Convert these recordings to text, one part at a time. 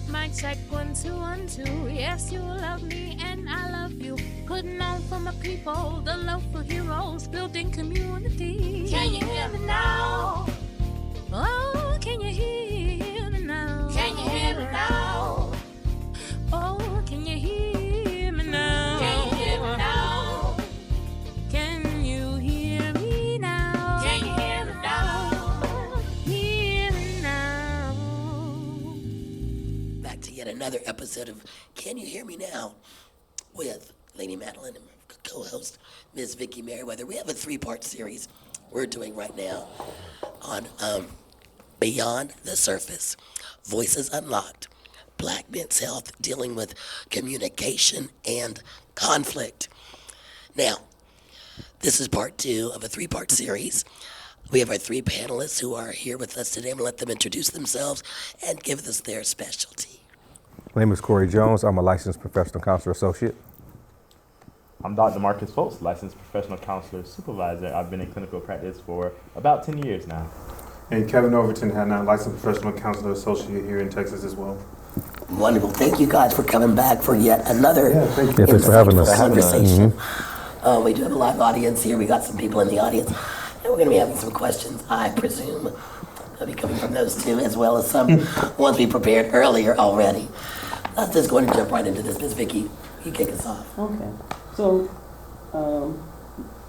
mic check, 1, 2, 1, 2. Yes, you love me and I love you. Putting on for my people, the love for heroes, building community. Can you hear me now? Oh, can you hear me now? Can you hear me now? Oh, can you hear me now? Can you hear me now? Can you hear me now? Can you hear me now? Hear me now. Back to yet another episode of Can You Hear Me Now? With Lady Madelyn and co-host Ms. Vicki Merriweather. We have a 3-part series we're doing right now on Beyond the Surface, Voices Unlocked, Black Men's Health, dealing with communication and conflict. Now, this is part 2 of a 3-part series. We have our 3 panelists who are here with us today. I'm going to let them introduce themselves and give us their specialty. My name is Corey Jones. I'm a licensed professional counselor associate. I'm Dr. Marcus Foltz, licensed professional counselor supervisor. I've been in clinical practice for about 10 years now. And Kevin Overton-Hadnot, licensed professional counselor associate here in Texas as well. Wonderful. Thank you guys for coming back for yet another Thanks for having us. conversation. We do have a live audience here. We got some people in the audience. And we're going to be having some questions, I presume. They'll be coming from those two, as well as some ones we prepared earlier already. Let's just go ahead and jump right into this. Ms. Vicki, you kick us off. Okay. So,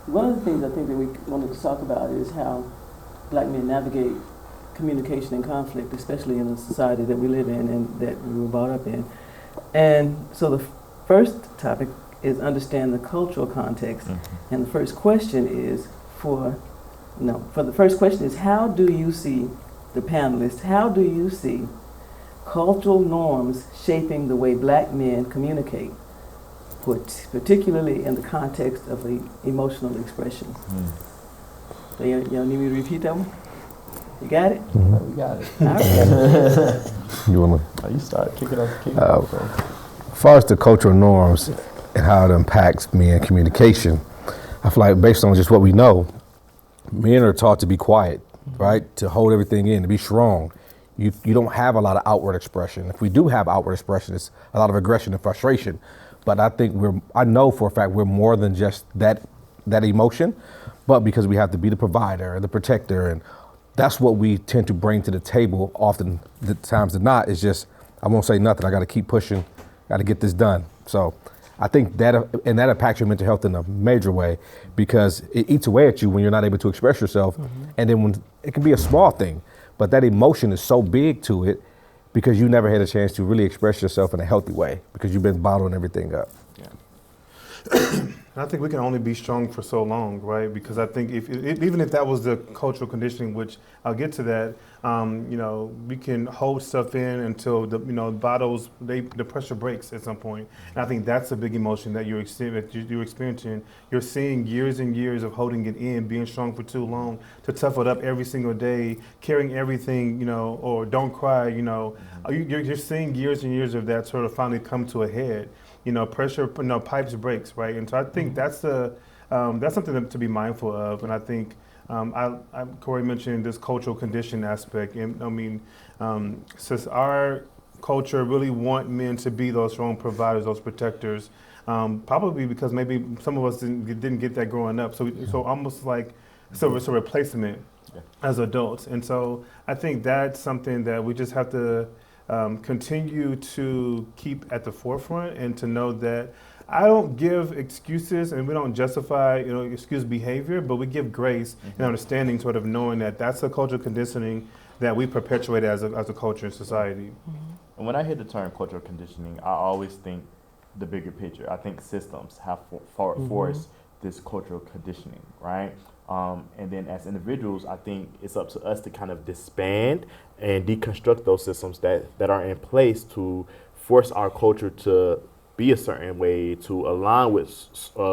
one of the things I think that we wanted to talk about is how Black men navigate communication and conflict, especially in the society that we live in and that we were brought up in. And so the first topic is understand the cultural context. Mm-hmm. And the first question is the first question is, how do you see, the panelists, how do you see cultural norms shaping the way Black men communicate, particularly in the context of the emotional expression? So y'all need me to repeat that one? You got it? Mm-hmm. We got it. All right. You want to? You start kicking off. As far as the cultural norms and how it impacts men communication, I feel like based on just what we know, men are taught to be quiet, right? To hold everything in, to be strong. You don't have a lot of outward expression. If we do have outward expression, it's a lot of aggression and frustration. But I know for a fact we're more than just that emotion, but because we have to be the provider and the protector, and that's what we tend to bring to the table often the times than not, is just, I won't say nothing, I gotta keep pushing, gotta get this done. So I think that impacts your mental health in a major way, because it eats away at you when you're not able to express yourself. Mm-hmm. And then when it can be a small thing, but that emotion is so big to it because you never had a chance to really express yourself in a healthy way because you've been bottling everything up. Yeah. And I think we can only be strong for so long, right? Because I think even if that was the cultural conditioning, which I'll get to that, we can hold stuff in until the pressure breaks at some point. And I think that's a big emotion that you're experiencing. You're seeing years and years of holding it in, being strong for too long, to tough it up every single day, carrying everything, or don't cry, You're seeing years and years of that sort of finally come to a head. Pressure, pipes breaks, right? And so I think that's something to be mindful of. And I think Corey mentioned this cultural condition aspect. And I mean, since our culture really want men to be those strong providers, those protectors, probably because maybe some of us didn't get that growing up. So almost like it's a replacement as adults. And so I think that's something that we just have to continue to keep at the forefront, and to know that I don't give excuses and we don't justify, excuse behavior, but we give grace and understanding, sort of knowing that that's a cultural conditioning that we perpetuate as a culture and society. Mm-hmm. And when I hear the term cultural conditioning, I always think the bigger picture. I think systems have forced this cultural conditioning, right? And then as individuals, I think it's up to us to kind of disband and deconstruct those systems that are in place to force our culture to be a certain way, to align with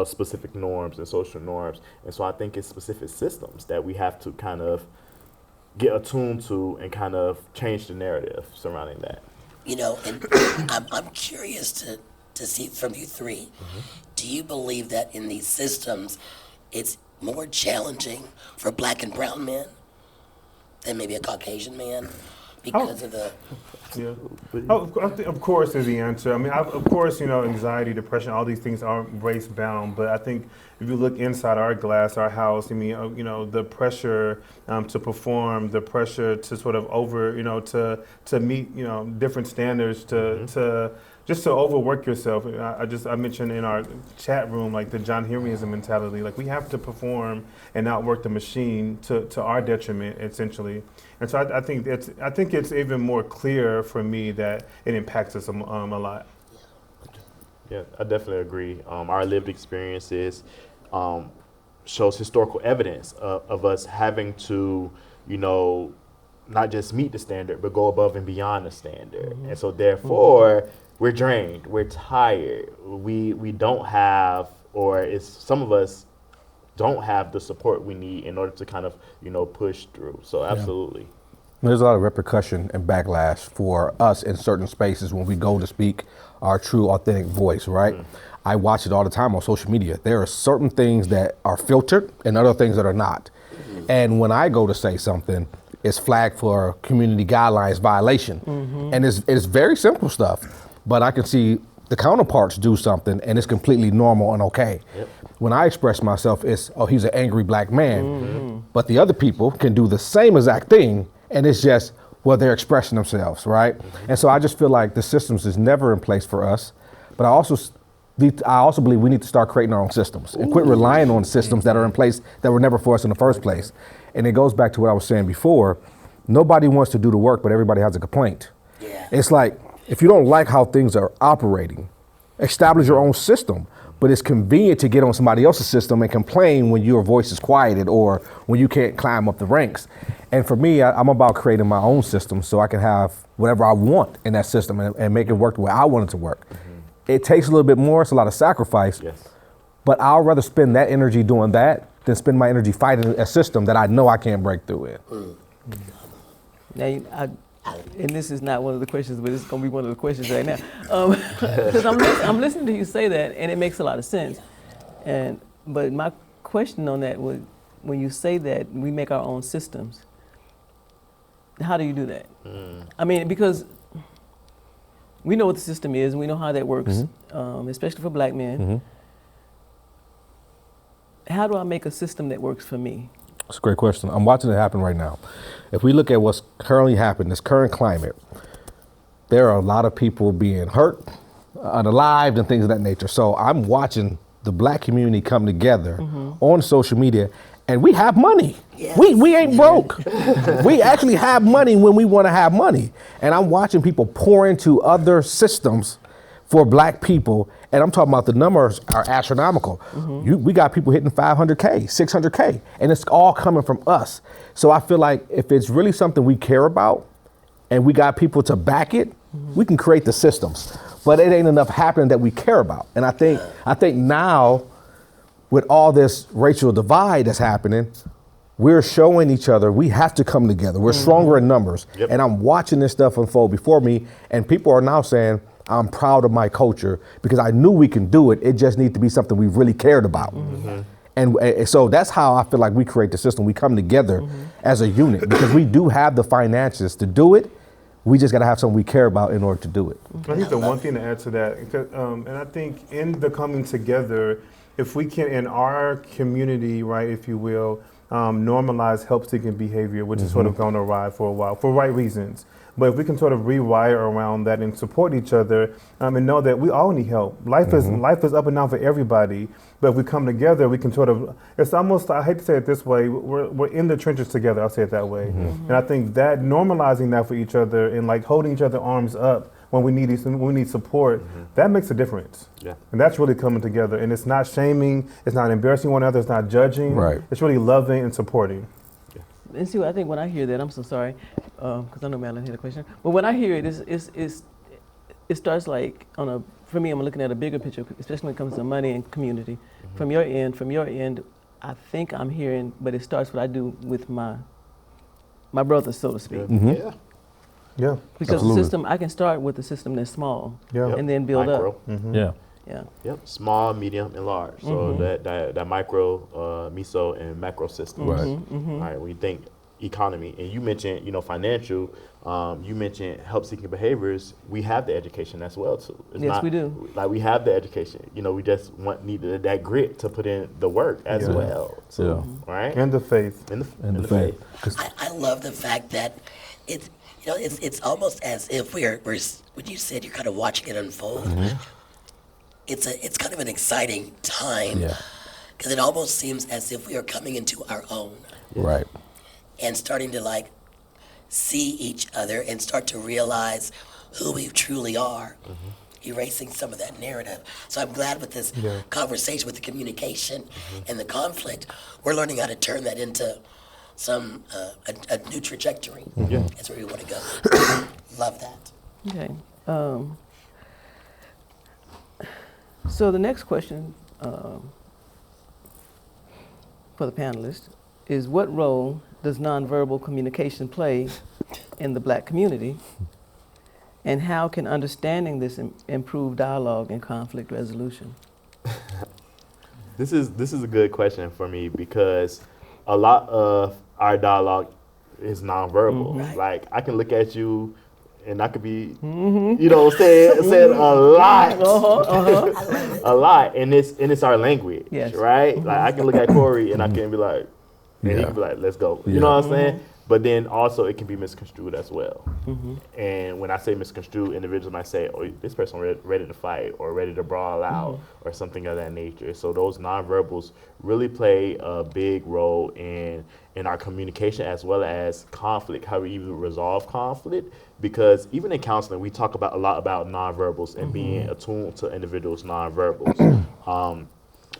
specific norms and social norms. And so I think it's specific systems that we have to kind of get attuned to and kind of change the narrative surrounding that. And I'm curious to see from you three, do you believe that in these systems, it's more challenging for Black and brown men than maybe a Caucasian man because of the Yeah. Of course is the answer. I mean, of course, anxiety, depression, all these things are race bound. But I think if you look inside our glass, our house, I mean, the pressure to perform, the pressure to sort of to meet, different standards, to just to overwork yourself. I mentioned in our chat room, like the John Henryism mentality, like we have to perform and not work the machine to our detriment, essentially. And so I think it's even more clear for me that it impacts us a lot. Yeah, I definitely agree. Our lived experiences shows historical evidence of us having to, not just meet the standard, but go above and beyond the standard. Mm-hmm. And so therefore, we're drained, we're tired, we don't have, or some of us don't have the support we need in order to kind of, push through. So absolutely. Yeah. There's a lot of repercussion and backlash for us in certain spaces when we go to speak our true, authentic voice, right? Mm. I watch it all the time on social media. There are certain things that are filtered and other things that are not. Mm-hmm. And when I go to say something, it's flagged for community guidelines violation. Mm-hmm. And it's very simple stuff, but I can see the counterparts do something and it's completely normal and okay. Yep. When I express myself, it's, he's an angry black man. Mm-hmm. But the other people can do the same exact thing, and it's just, they're expressing themselves, right? Mm-hmm. And so I just feel like the systems is never in place for us. But I also believe we need to start creating our own systems and quit relying on systems that are in place that were never for us in the first place. And it goes back to what I was saying before. Nobody wants to do the work, but everybody has a complaint. Yeah. It's like, if you don't like how things are operating, establish your own system. But it's convenient to get on somebody else's system and complain when your voice is quieted or when you can't climb up the ranks. And for me, I'm about creating my own system so I can have whatever I want in that system and make it work the way I want it to work. Mm-hmm. It takes a little bit more, it's a lot of sacrifice, yes. But I'd rather spend that energy doing that than spend my energy fighting a system that I know I can't break through in. Now, and this is not one of the questions, but it's going to be one of the questions right now. Because I'm listening to you say that, and it makes a lot of sense. But my question on that was, when you say that we make our own systems, how do you do that? I mean, because we know what the system is, and we know how that works, especially for black men. Mm-hmm. How do I make a system that works for me? That's a great question. I'm watching it happen right now. If we look at what's currently happening, this current climate, there are a lot of people being hurt, unalived, and things of that nature. So I'm watching the black community come together on social media, and we have money. Yes. We ain't broke. We actually have money when we want to have money. And I'm watching people pour into other systems for black people, and I'm talking about the numbers are astronomical. We got people hitting 500K, 600K, and it's all coming from us. So I feel like if it's really something we care about and we got people to back it, we can create the systems. But it ain't enough happening that we care about. And I think now with all this racial divide that's happening, we're showing each other we have to come together. We're stronger in numbers. Yep. And I'm watching this stuff unfold before me, and people are now saying, I'm proud of my culture because I knew we can do it. It just needs to be something we really cared about. And so that's how I feel like we create the system. We come together as a unit because we do have the finances to do it. We just got to have something we care about in order to do it. I think the one thing to add to that, and I think in the coming together, if we can, in our community, right, if you will, normalize help-seeking behavior, which is sort of gone awry for a while, for right reasons. But if we can sort of rewire around that and support each other, and know that we all need help. Life is up and down for everybody. But if we come together, we can sort of, it's almost, I hate to say it this way, we're in the trenches together, I'll say it that way. And I think that normalizing that for each other and like holding each other arms up when we need support, that makes a difference. Yeah. And that's really coming together. And it's not shaming, it's not embarrassing one another, it's not judging. Right. It's really loving and supporting. And see, I think when I hear that, I'm so sorry, because I know Madelyn had a question. But when I hear it, it starts like for me, I'm looking at a bigger picture, especially when it comes to money and community. From your end, I think I'm hearing, but it starts what I do with my brothers, so to speak. Yeah. Because Absolutely. the system, I can start with a system that's small, and then build micro. up. Yeah. Yeah. Yep. Small, medium, and large. So that micro, meso, and macro system. Right. All right. When you think economy, and you mentioned, financial, You mentioned help-seeking behaviors. We have the education as well too. It's Yes, we do. Like we have the education. We just need that grit to put in the work as well. So, right? And the faith. And the faith. I love the fact that it's almost as if we're when you said you're kind of watching it unfold. It's kind of an exciting time because it almost seems as if we are coming into our own, Right. and starting to see each other and start to realize who we truly are, erasing some of that narrative. So I'm glad with this conversation, with the communication and the conflict, we're learning how to turn that into some a new trajectory. That's where we want to go. Love that. Okay. So the next question for the panelists is, what role does nonverbal communication play in the Black community, and how can understanding this improve dialogue and conflict resolution? This is a good question for me because a lot of our dialogue is nonverbal. Like I can look at you and I could be, saying a lot, a lot, and it's our language, right? Like I can look at Corey and I can be like, and he can be like, let's go. You know what I'm saying? But then also it can be misconstrued as well. And when I say misconstrued, individuals might say, oh, this person ready to fight or ready to brawl out or something of that nature. So those nonverbals really play a big role in our communication as well as conflict, how we even resolve conflict. Because even in counseling, we talk a lot about nonverbals and being attuned to individuals' nonverbals.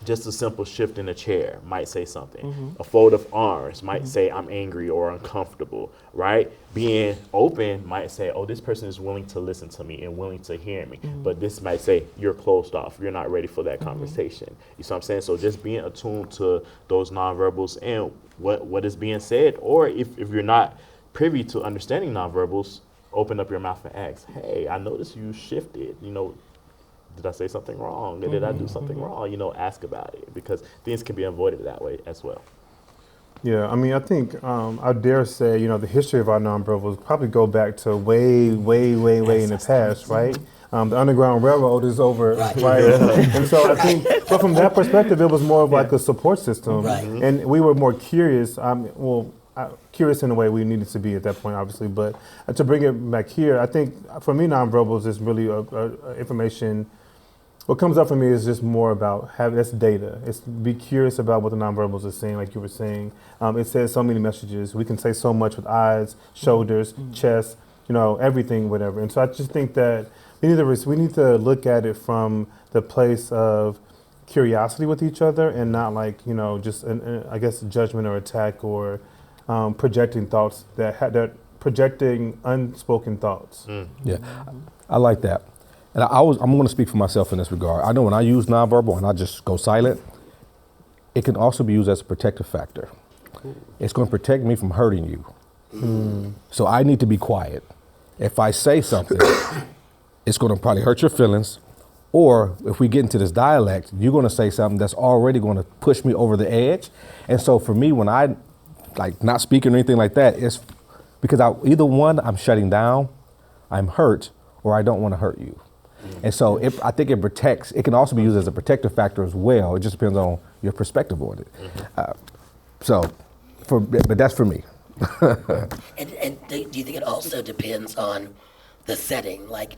Just a simple shift in a chair might say something. A fold of arms might say I'm angry or uncomfortable, right? Being open might say, oh, this person is willing to listen to me and willing to hear me. But this might say you're closed off. You're not ready for that conversation. You see what I'm saying? So just being attuned to those nonverbals and what is being said, or if you're not privy to understanding nonverbals, open up your mouth and ask, hey, I noticed you shifted, did I say something wrong? Or did I do something wrong? Ask about it, because things can be avoided that way as well. Yeah, I mean, I think I dare say, the history of our nonverbals probably go back to way in the past, right? The Underground Railroad is over, right? And so I think, but from that perspective, it was more of like a support system, and we were more curious. Curious in a way we needed to be at that point, obviously, but to bring it back here, I think for me, nonverbals is really information. What comes up for me is just more about that's data. It's be curious about what the nonverbals are saying, like you were saying. It says so many messages. We can say so much with eyes, shoulders, chest, everything, whatever. And so I just think that we need to look at it from the place of curiosity with each other, and not like just I guess judgment or attack or projecting thoughts that projecting unspoken thoughts. Yeah, I like that. And I'm going to speak for myself in this regard. I know when I use nonverbal and I just go silent, it can also be used as a protective factor. It's going to protect me from hurting you. So I need to be quiet. If I say something, it's going to probably hurt your feelings. Or if we get into this dialect, you're going to say something that's already going to push me over the edge. And so for me, when I not speaking or anything like that, it's because either one, I'm shutting down, I'm hurt, or I don't want to hurt you. And so I think it protects. It can also be used as a protective factor as well. It just depends on your perspective on it. But that's for me. And do you think it also depends on the setting? Like,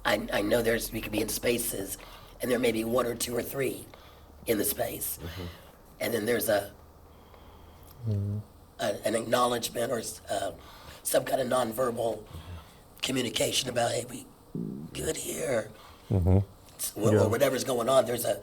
I know we could be in spaces, and there may be one or two or three in the space, and then there's an acknowledgement or some kind of nonverbal communication about, hey, we good here, or whatever's going on. There's a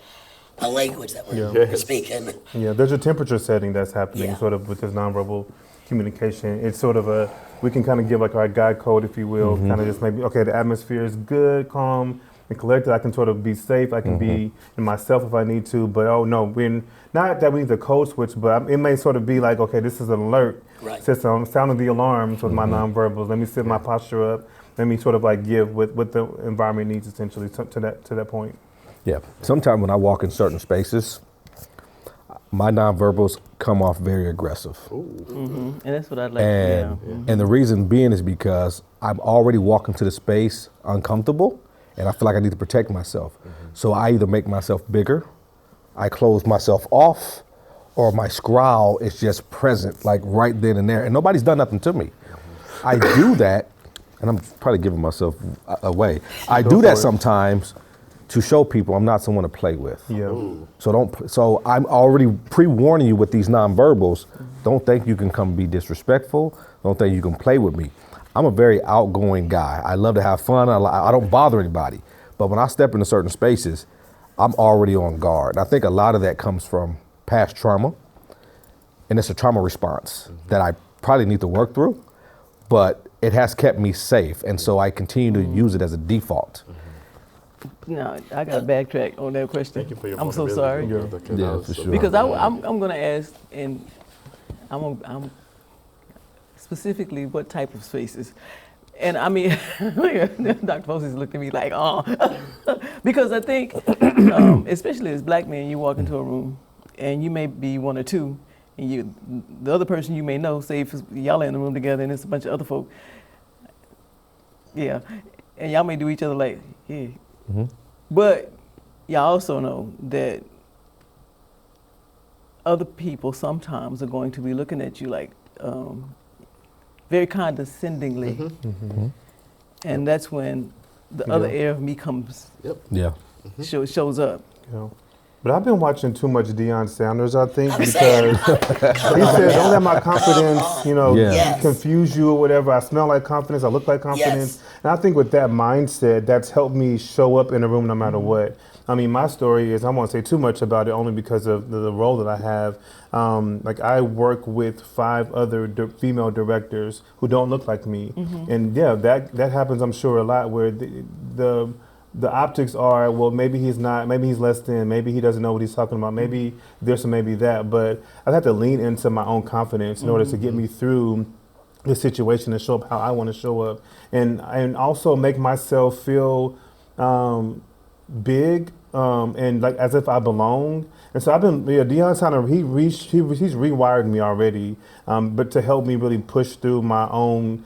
language that we're speaking. Yeah, there's a temperature setting that's happening sort of with this nonverbal communication. It's sort of we can kind of give like our guide code, if you will, kind of just maybe, okay, the atmosphere is good, calm, and collected. I can sort of be safe. I can be in myself if I need to, but not that we need to code switch, but it may sort of be like, okay, this is an alert system, sounding the alarms with my nonverbals. Let me set my posture up. Let me sort of like give what the environment needs essentially to that point. Yeah. Sometimes when I walk in certain spaces, my nonverbals come off very aggressive. And that's what I'd like. And the reason being is because I'm already walking to the space uncomfortable, and I feel like I need to protect myself. So I either make myself bigger, I close myself off, or my scowl is just present, like right then and there, and nobody's done nothing to me. I do that, and I'm probably giving myself away. I do that sometimes to show people I'm not someone to play with. So I'm already pre-warning you with these nonverbals. Don't think you can come be disrespectful. Don't think you can play with me. I'm a very outgoing guy. I love to have fun. I don't bother anybody. But when I step into certain spaces, I'm already on guard. And I think a lot of that comes from past trauma, and it's a trauma response that I probably need to work through, but it has kept me safe, and so I continue to use it as a default. No, I got to backtrack on that question. Thank you for your I'm so sorry. Yeah, for sure. Because I'm going to ask, and I'm specifically what type of spaces. And I mean, Dr. Posey's looked at me like, oh. Because I think, especially as black men, you walk into a room, and you may be one or two, and the other person you may know, say if y'all are in the room together and it's a bunch of other folk, and y'all may do each other like, yeah. But y'all also know that other people sometimes are going to be looking at you like very condescendingly, and that's when the other air of me comes. Shows up. But I've been watching too much Deion Sanders, I think, because he says, don't let my confidence, confuse you or whatever. I smell like confidence, I look like confidence. And I think with that mindset, that's helped me show up in a room no matter what. I mean, my story is, I won't say too much about it only because of the role that I have. Like I work with 5 other female directors who don't look like me. And that happens, I'm sure, a lot where the optics are, well, maybe he's not, maybe he's less than, maybe he doesn't know what he's talking about, maybe this or maybe that, but I've had to lean into my own confidence in order to get me through the situation and show up how I want to show up, and also make myself feel big and like as if I belong. And so I've been, Deion Sanders, he's rewired me already, but to help me really push through my own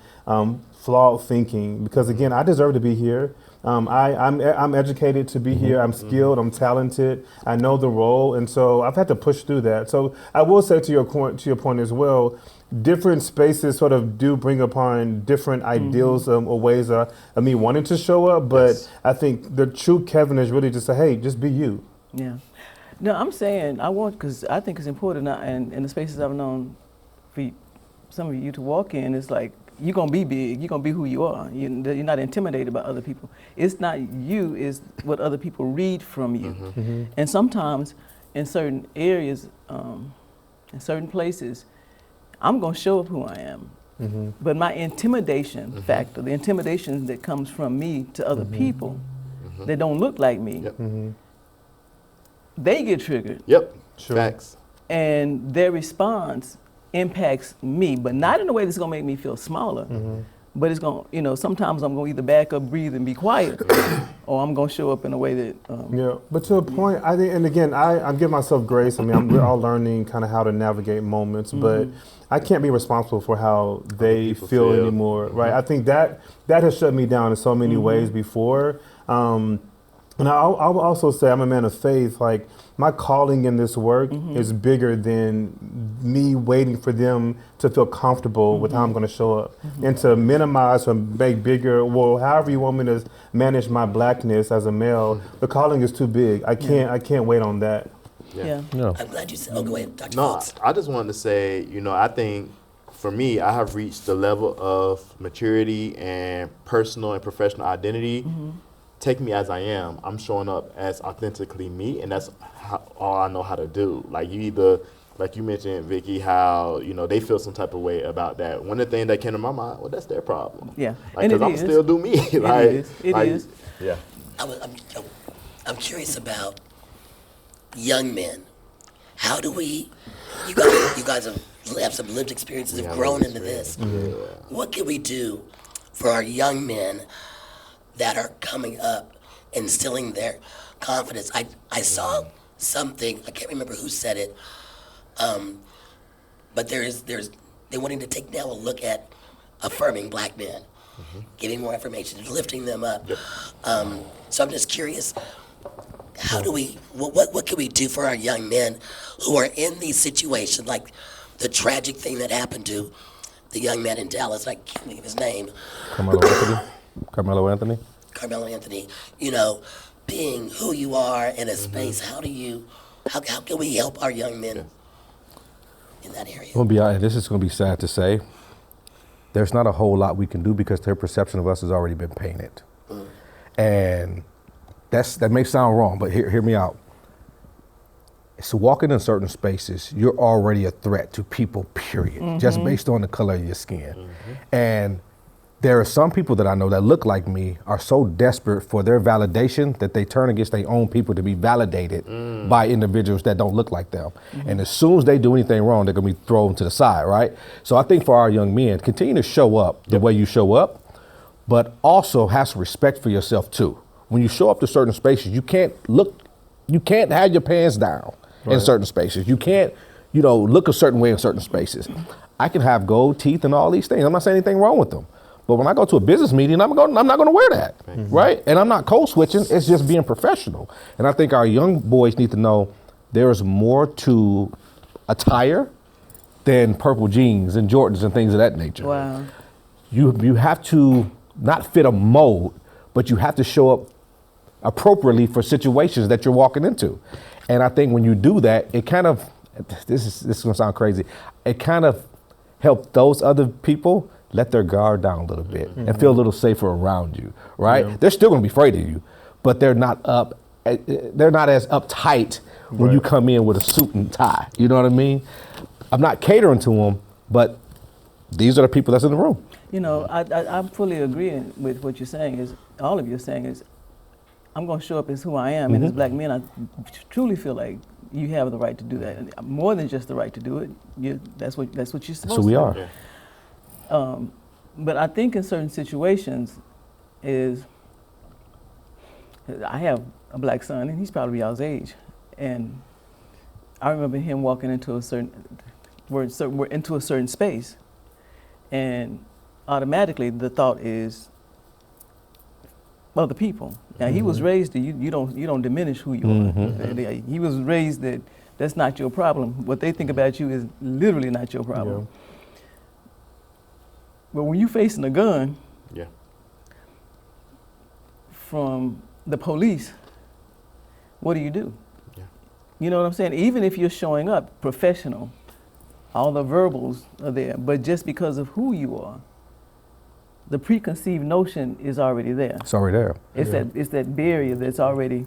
flawed thinking, because again, I deserve to be here. I'm educated to be here. I'm skilled. I'm talented. I know the role, and so I've had to push through that. So I will say to your point as well, different spaces sort of do bring upon different ideals or ways of me wanting to show up. But I think the true Kevin is really just say, hey, just be you. Yeah. No, I'm saying because I think it's important, and in the spaces I've known for some of you to walk in, it's like, you're going to be big. You're going to be who you are. You're not intimidated by other people. It's not you, it's what other people read from you. And sometimes in certain areas, in certain places, I'm going to show up who I am. But my intimidation factor, the intimidation that comes from me to other people that don't look like me, they get triggered. Facts. And their response impacts me, but not in a way that's gonna make me feel smaller. But it's gonna, sometimes I'm gonna either back up, breathe, and be quiet, or I'm gonna show up in a way that. But to a point, I think, and again, I give myself grace. I mean, we're all learning kind of how to navigate moments, but I can't be responsible for how they feel anymore, right? I think that has shut me down in so many ways before. And I'll also say I'm a man of faith. Like, my calling in this work is bigger than me waiting for them to feel comfortable with how I'm going to show up. And to minimize or make bigger, well, however you want me to manage my blackness as a male, the calling is too big. I can't wait on that. I'm glad you said, go ahead, Dr. No, Fultz. I just wanted to say, I think for me, I have reached the level of maturity and personal and professional identity. Take me as I am. I'm showing up as authentically me, and that's all I know how to do. Like, you either, like you mentioned, Vicki, how they feel some type of way about that. One of the things that came to my mind, well, that's their problem. Yeah, like, because I'm still do me. It is. Yeah. I'm curious about young men. How do we? You guys have some lived experiences, have grown into this. What can we do for our young men that are coming up, instilling their confidence? I saw something, I can't remember who said it, But they're wanting to take now a look at affirming black men, giving more information, lifting them up. So I'm just curious, how do we, what can we do for our young men who are in these situations, like the tragic thing that happened to the young man in Dallas, I can't think of his name. Carmelo Anthony? Carmelo Anthony, you know, being who you are in a space, how can we help our young men in that area? I'm gonna be honest, this is gonna be sad to say. There's not a whole lot we can do because their perception of us has already been painted. And that may sound wrong, but hear me out. So walking in certain spaces, you're already a threat to people, period, just based on the color of your skin. And there are some people that I know that look like me are so desperate for their validation that they turn against their own people to be validated by individuals that don't look like them. And as soon as they do anything wrong, they're gonna be thrown to the side, right? So I think for our young men, continue to show up the way you show up, but also have some respect for yourself too. When you show up to certain spaces, you can't have your pants down in certain spaces. You can't, look a certain way in certain spaces. I can have gold teeth and all these things. I'm not saying anything wrong with them. But when I go to a business meeting, I'm not going to wear that, right? And I'm not code switching. It's just being professional. And I think our young boys need to know there is more to attire than purple jeans and Jordans and things of that nature. Wow. You have to not fit a mold, but you have to show up appropriately for situations that you're walking into. And I think when you do that, it kind of, this is going to sound crazy, it kind of helps those other people let their guard down a little bit and feel a little safer around you, right? Yeah. They're still gonna be afraid of you, but they're not as uptight when you come in with a suit and tie. You know what I mean? I'm not catering to them, but these are the people that's in the room. I'm fully agreeing with what you're saying. All of you are saying is, I'm gonna show up as who I am, and as black men, I truly feel like you have the right to do that, and more than just the right to do it. That's what you're supposed to do. So we are. Yeah. But I think in certain situations I have a black son, and he's probably y'all's age, and I remember him walking into a certain space, and automatically the thought is other people. Now he was raised that you don't diminish who you are. He was raised that that's not your problem. What they think about you is literally not your problem. Yeah. But when you're facing a gun from the police, what do? Yeah. You know what I'm saying? Even if you're showing up professional, all the verbals are there, but just because of who you are, the preconceived notion is already there. It's already there. It's that barrier that's already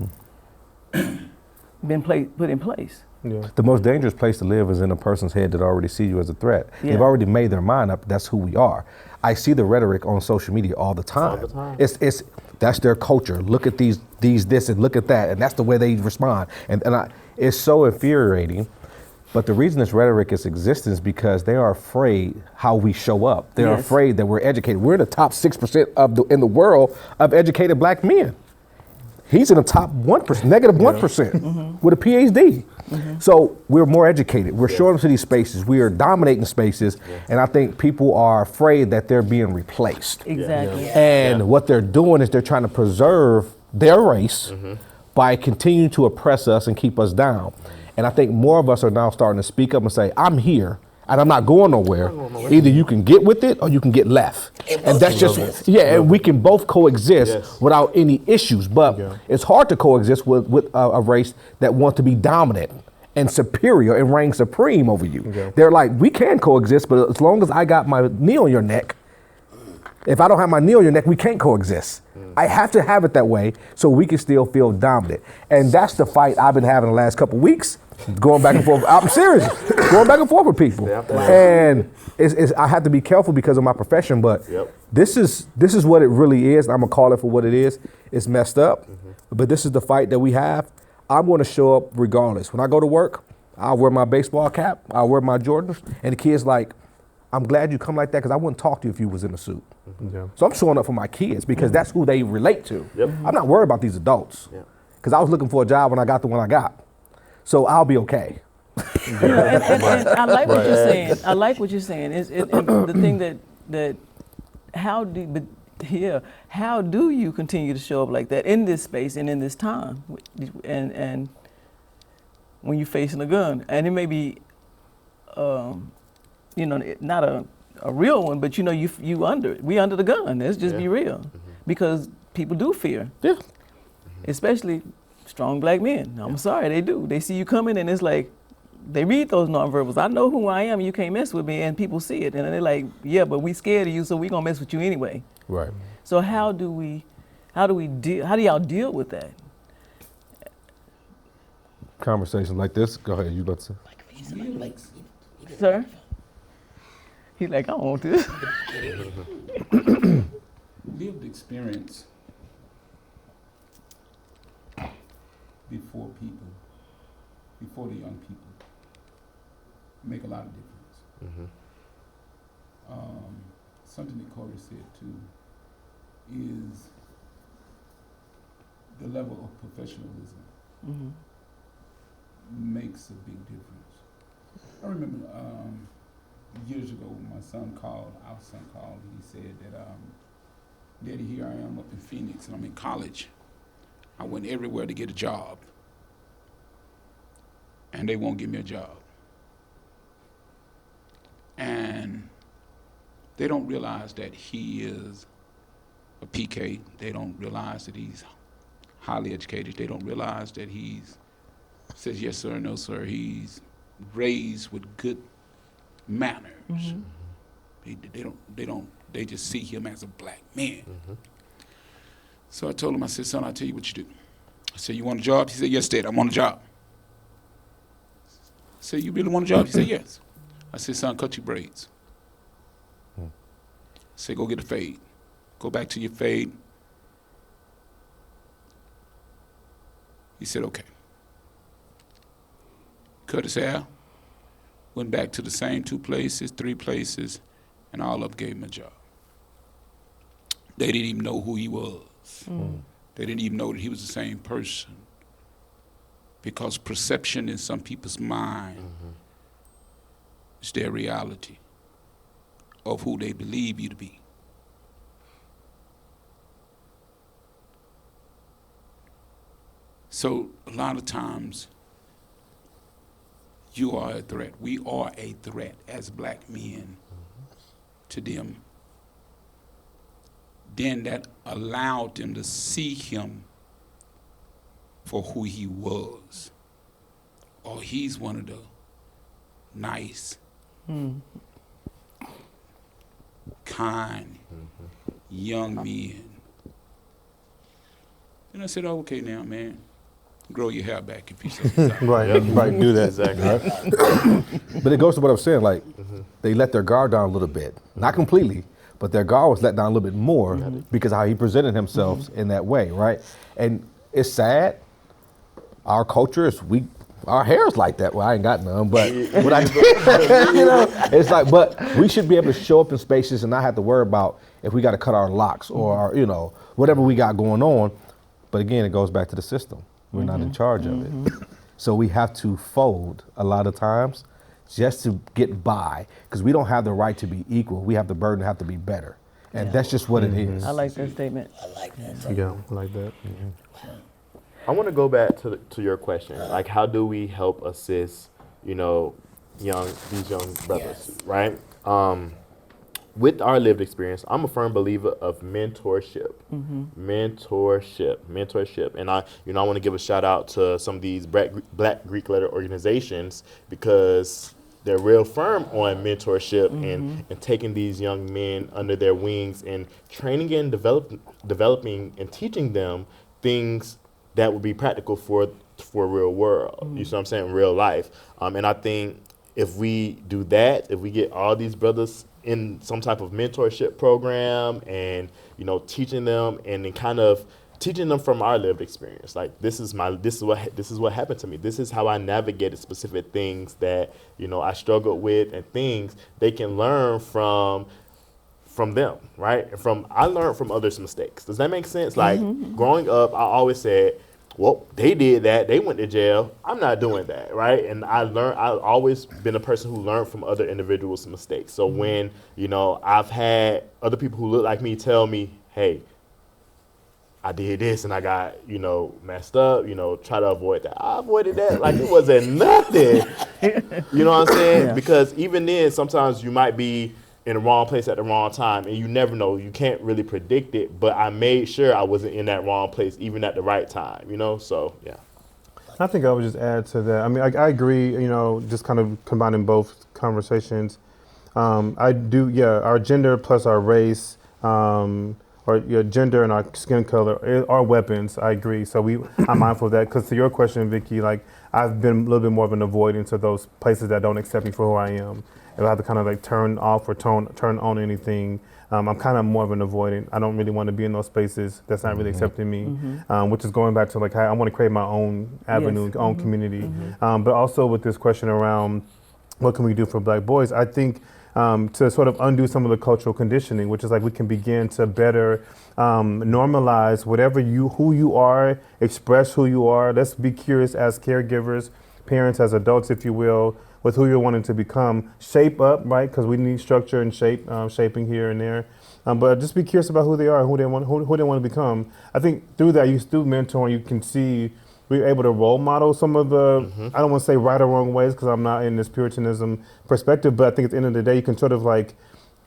been put in place. Yeah. The most dangerous place to live is in a person's head that already see you as a threat. Yeah. They've already made their mind up. That's who we are. I see the rhetoric on social media all the time. It's that's their culture. Look at these this and look at that, and that's the way they respond. And it's so infuriating. But the reason this rhetoric is existing is because they are afraid how we show up. They're afraid that we're educated. We're in the top 6% in the world of educated black men. He's in the top 1%, negative 1% with a PhD. So we're more educated. We're showing up to these spaces. We are dominating spaces. And I think people are afraid that they're being replaced. Exactly. And what they're doing is they're trying to preserve their race by continuing to oppress us and keep us down. And I think more of us are now starting to speak up and say, I'm here and I'm not going nowhere. Either you can get with it or you can get left. And that's just, and we can both coexist without any issues. But it's hard to coexist with a race that wants to be dominant and superior and reign supreme over you. They're like, we can coexist, but as long as I got my knee on your neck, if I don't have my knee on your neck, we can't coexist. I have to have it that way so we can still feel dominant. And that's the fight I've been having the last couple of weeks, going back and forth. I'm serious, going back and forth with people. And I have to be careful because of my profession, but this is what it really is. I'm gonna call it for what it is. It's messed up, but this is the fight that we have. I'm gonna show up regardless. When I go to work, I'll wear my baseball cap, I'll wear my Jordans, and the kid's like, I'm glad you come like that because I wouldn't talk to you if you was in a suit. So I'm showing up for my kids because that's who they relate to. I'm not worried about these adults because I was looking for a job when I got the one I got. So I'll be okay. You know, and I like what you're saying. I like what you're saying. And the thing that how do you continue to show up like that in this space and in this time, and when you're facing a gun, and it may be, you know, not a real one, but you know, we under the gun. Let's just be real, because people do fear. Yeah. Especially strong black men. I'm sorry, they do. They see you coming, and it's like, they read those nonverbals. I know who I am, you can't mess with me, and people see it, and they're like, yeah, but we scared of you, so we gonna mess with you anyway. Right. So how do y'all deal with that? Conversations like this. Go ahead. You about to say? Sir? He's like, I don't want this. Lived experience before the young people, make a lot of difference. Something that Corey said too is the level of professionalism makes a big difference. I remember years ago when our son called, he said that, Daddy, here I am up in Phoenix and I'm in college. I went everywhere to get a job, and they won't give me a job. And they don't realize that he is a PK. They don't realize that he's highly educated. They don't realize that he's says yes sir, no sir. He's raised with good manners. They just see him as a black man. So I told him, I said, son, I'll tell you what you do. I said, you want a job? He said, yes, Dad, I want a job. I said, you really want a job? He said, yes. I said, son, cut your braids. I said, go get a fade. Go back to your fade. He said, okay. Cut his hair, went back to the same 2 places, 3 places, and all of them gave him a job. They didn't even know who he was. They didn't even know that he was the same person, because perception in some people's mind is their reality of who they believe you to be. So a lot of times you are a threat. We are a threat as black men to them. Then that allowed them to see him for who he was. Oh, he's one of the nice, kind, young men. And I said, oh, okay now, man, grow your hair back if you say Right, do that. Exactly. But it goes to what I'm saying, like, they let their guard down a little bit. Not completely, but their guard was let down a little bit more because of how he presented himself in that way, right? And it's sad. Our culture is our hair is like that. Well, I ain't got none, but you know, it's like, but we should be able to show up in spaces and not have to worry about if we got to cut our locks or our, you know, whatever we got going on. But again, it goes back to the system. We're not in charge of it. So we have to fold a lot of times just to get by, because we don't have the right to be equal. We have the burden to have to be better. And that's just what it is. I like that statement. I like that. Yeah, I like that. I want to go back to your question. Like, how do we help assist, you know, these young brothers, right? With our lived experience, I'm a firm believer of mentorship. Mentorship. And I want to give a shout out to some of these Black Greek letter organizations, because they're real firm on mentorship and taking these young men under their wings and training and developing and teaching them things that would be practical for real world. You see what I'm saying? Real life. And I think if we do that, if we get all these brothers in some type of mentorship program and, you know, teaching them and then kind of teaching them from our lived experience. Like, this is what happened to me. This is how I navigated specific things that, you know, I struggled with, and things they can learn from them, right? I learned from others' mistakes. Does that make sense? Like, growing up, I always said, well, they did that. They went to jail. I'm not doing that, right? And I've always been a person who learned from other individuals' mistakes. So when, I've had other people who look like me tell me, hey, I did this and I got, messed up, try to avoid that. I avoided that like it wasn't nothing. You know what I'm saying? Yeah. Because even then, sometimes you might be in the wrong place at the wrong time, and you never know. You can't really predict it, but I made sure I wasn't in that wrong place, even at the right time, So, yeah. I think I would just add to that. I mean, I agree, just kind of combining both conversations. I do, our gender plus our race, or your gender and our skin color are weapons. I agree. So I'm mindful of that. Because to your question, Vicki, like I've been a little bit more of an avoidance of those places that don't accept me for who I am. If I have to kind of like turn off or turn on anything, I'm kind of more of an avoidant. I don't really want to be in those spaces that's not really accepting me, which is going back to like how I want to create my own avenue, own community. But also with this question around what can we do for Black boys, I think to sort of undo some of the cultural conditioning, which is like we can begin to better normalize who you are, express who you are. Let's be curious as caregivers, parents, as adults, if you will, with who you're wanting to become. Shape up, right? Because we need structure and shaping here and there. But just be curious about who they are, who they want to become. I think through that, through mentoring, you can see we're able to role model some of the, I don't want to say right or wrong ways because I'm not in this Puritanism perspective, but I think at the end of the day, you can sort of like,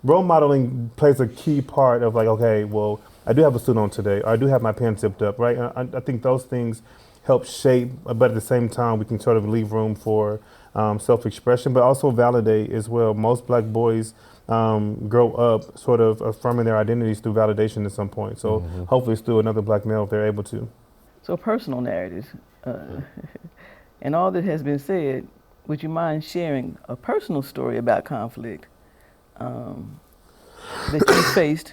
role modeling plays a key part of like, okay, well, I do have a suit on today, or I do have my pants zipped up, right? I think those things help shape, but at the same time, we can sort of leave room for self-expression, but also validate as well. Most Black boys grow up sort of affirming their identities through validation at some point. So hopefully it's through another Black male if they're able to. So personal narratives. And all that has been said, would you mind sharing a personal story about conflict that you faced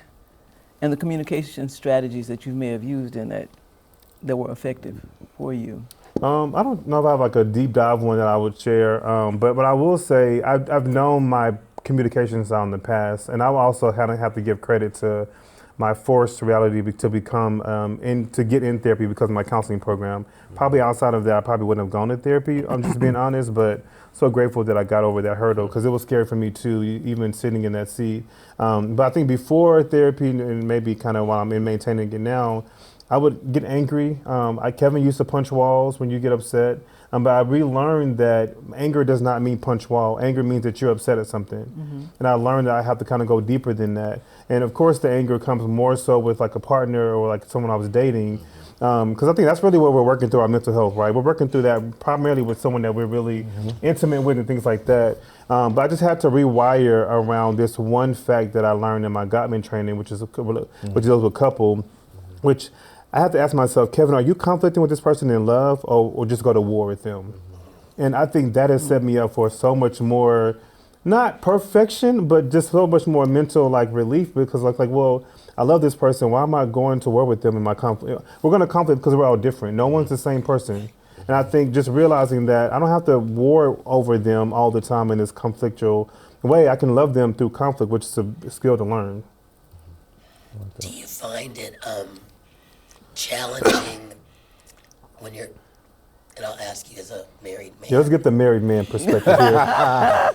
and the communication strategies that you may have used in that were effective for you? I don't know if I have like a deep dive one that I would share, but I will say I've known my communication style in the past, and I also have to give credit to my forced reality to become to get in therapy because of my counseling program. Probably outside of that, I probably wouldn't have gone to therapy. I'm just being honest, but so grateful that I got over that hurdle because it was scary for me too, even sitting in that seat. But I think before therapy and maybe kind of while I'm maintaining it now, I would get angry. Kevin used to punch walls when you get upset. But I relearned that anger does not mean punch wall. Anger means that you're upset at something. And I learned that I have to kind of go deeper than that. And of course, the anger comes more so with like a partner or like someone I was dating. Because I think that's really what we're working through our mental health, right? We're working through that primarily with someone that we're really intimate with and things like that. But I just had to rewire around this one fact that I learned in my Gottman training, which deals with couple, which I have to ask myself, Kevin, are you conflicting with this person in love or just go to war with them? And I think that has set me up for so much more, not perfection, but just so much more mental like relief because like, well, I love this person. Why am I going to war with them in my conflict? We're going to conflict because we're all different. No one's the same person. And I think just realizing that I don't have to war over them all the time in this conflictual way. I can love them through conflict, which is a skill to learn. Do you find it challenging when you're, and I'll ask you as a married man. Yeah, let's get the married man perspective here.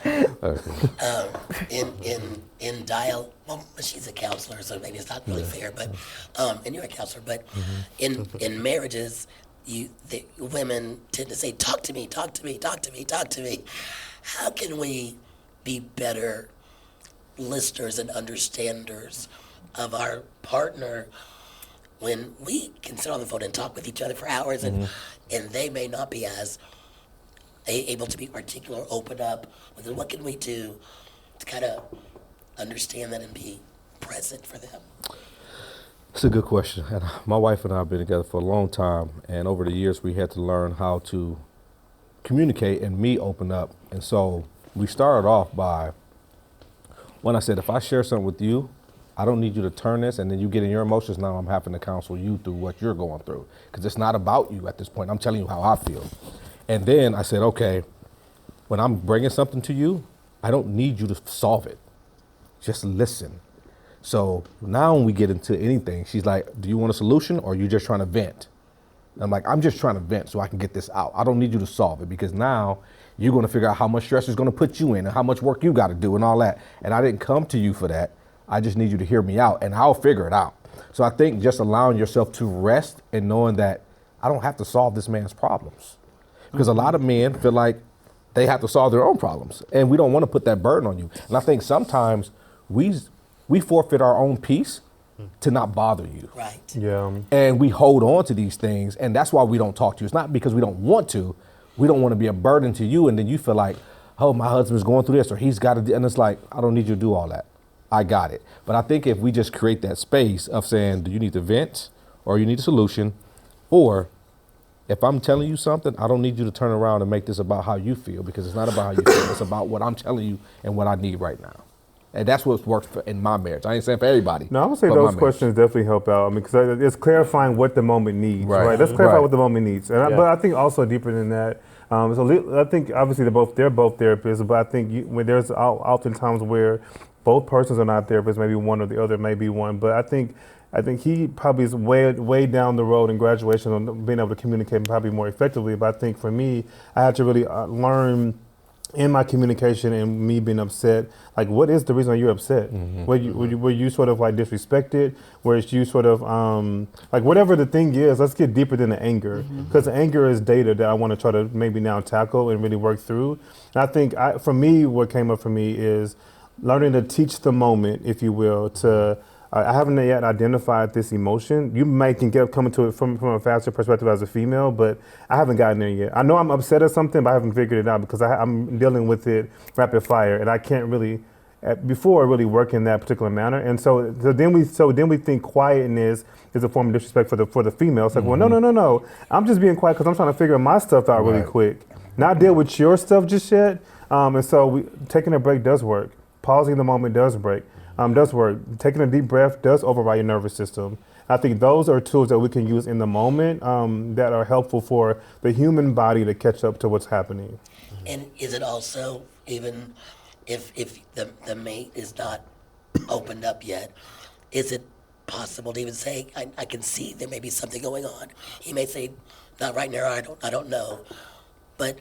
In dialogue, well, she's a counselor, so maybe it's not really fair, but, and you're a counselor, but in marriages, the women tend to say, talk to me, talk to me, talk to me, talk to me. How can we be better listeners and understanders of our partner when we can sit on the phone and talk with each other for hours and they may not be as able to be articulate or open up? What can we do to kind of understand that and be present for them? It's a good question. And my wife and I have been together for a long time, and over the years we had to learn how to communicate and me open up. And so we started off by, when I said, if I share something with you, I don't need you to turn this and then you get in your emotions. Now I'm having to counsel you through what you're going through. Because it's not about you at this point. I'm telling you how I feel. And then I said, okay, when I'm bringing something to you, I don't need you to solve it. Just listen. So now when we get into anything, she's like, do you want a solution or are you just trying to vent? And I'm like, I'm just trying to vent so I can get this out. I don't need you to solve it because now you're going to figure out how much stress it's going to put you in and how much work you got to do and all that. And I didn't come to you for that. I just need you to hear me out and I'll figure it out. So I think just allowing yourself to rest and knowing that I don't have to solve this man's problems. Because a lot of men feel like they have to solve their own problems and we don't want to put that burden on you. And I think sometimes we forfeit our own peace to not bother you. Right. Yeah. And we hold on to these things and that's why we don't talk to you. It's not because we don't want to. We don't want to be a burden to you and then you feel like, oh, my husband's going through this or he's got to do, and it's like, I don't need you to do all that. I got it. But I think if we just create that space of saying, do you need to vent or you need a solution? Or if I'm telling you something, I don't need you to turn around and make this about how you feel because it's not about how you feel. It's about what I'm telling you and what I need right now. And that's what's worked in my marriage. I ain't saying for everybody. No, I would say those questions definitely help out. I mean, because it's clarifying what the moment needs, right? Let's clarify what the moment needs. And but I think also deeper than that, so I think obviously they're both therapists, but I think when there's oftentimes where both persons are not therapists, maybe one or the other may be one, but I think he probably is way down the road in graduation on being able to communicate probably more effectively. But I think for me, I had to really learn in my communication and me being upset, like what is the reason you're upset? Were you sort of like disrespected? Where you sort of like whatever the thing is, let's get deeper than the anger because the anger is data that I want to try to maybe now tackle and really work through. And I think for me, what came up for me is learning to teach the moment, if you will, to I haven't yet identified this emotion. You can get coming to it from a faster perspective as a female, but I haven't gotten there yet. I know I'm upset at something, but I haven't figured it out because I'm dealing with it rapid fire, and I can't really before really work in that particular manner. And so then we think quietness is a form of disrespect for the female. It's like, well, no. I'm just being quiet because I'm trying to figure my stuff out really quick. Not deal with your stuff just yet. And so taking a break does work. Pausing the moment does work. Taking a deep breath does override your nervous system. I think those are tools that we can use in the moment that are helpful for the human body to catch up to what's happening. And is it also, even if the mate is not opened up yet, is it possible to even say, I can see there may be something going on? He may say, not right now, I don't know. But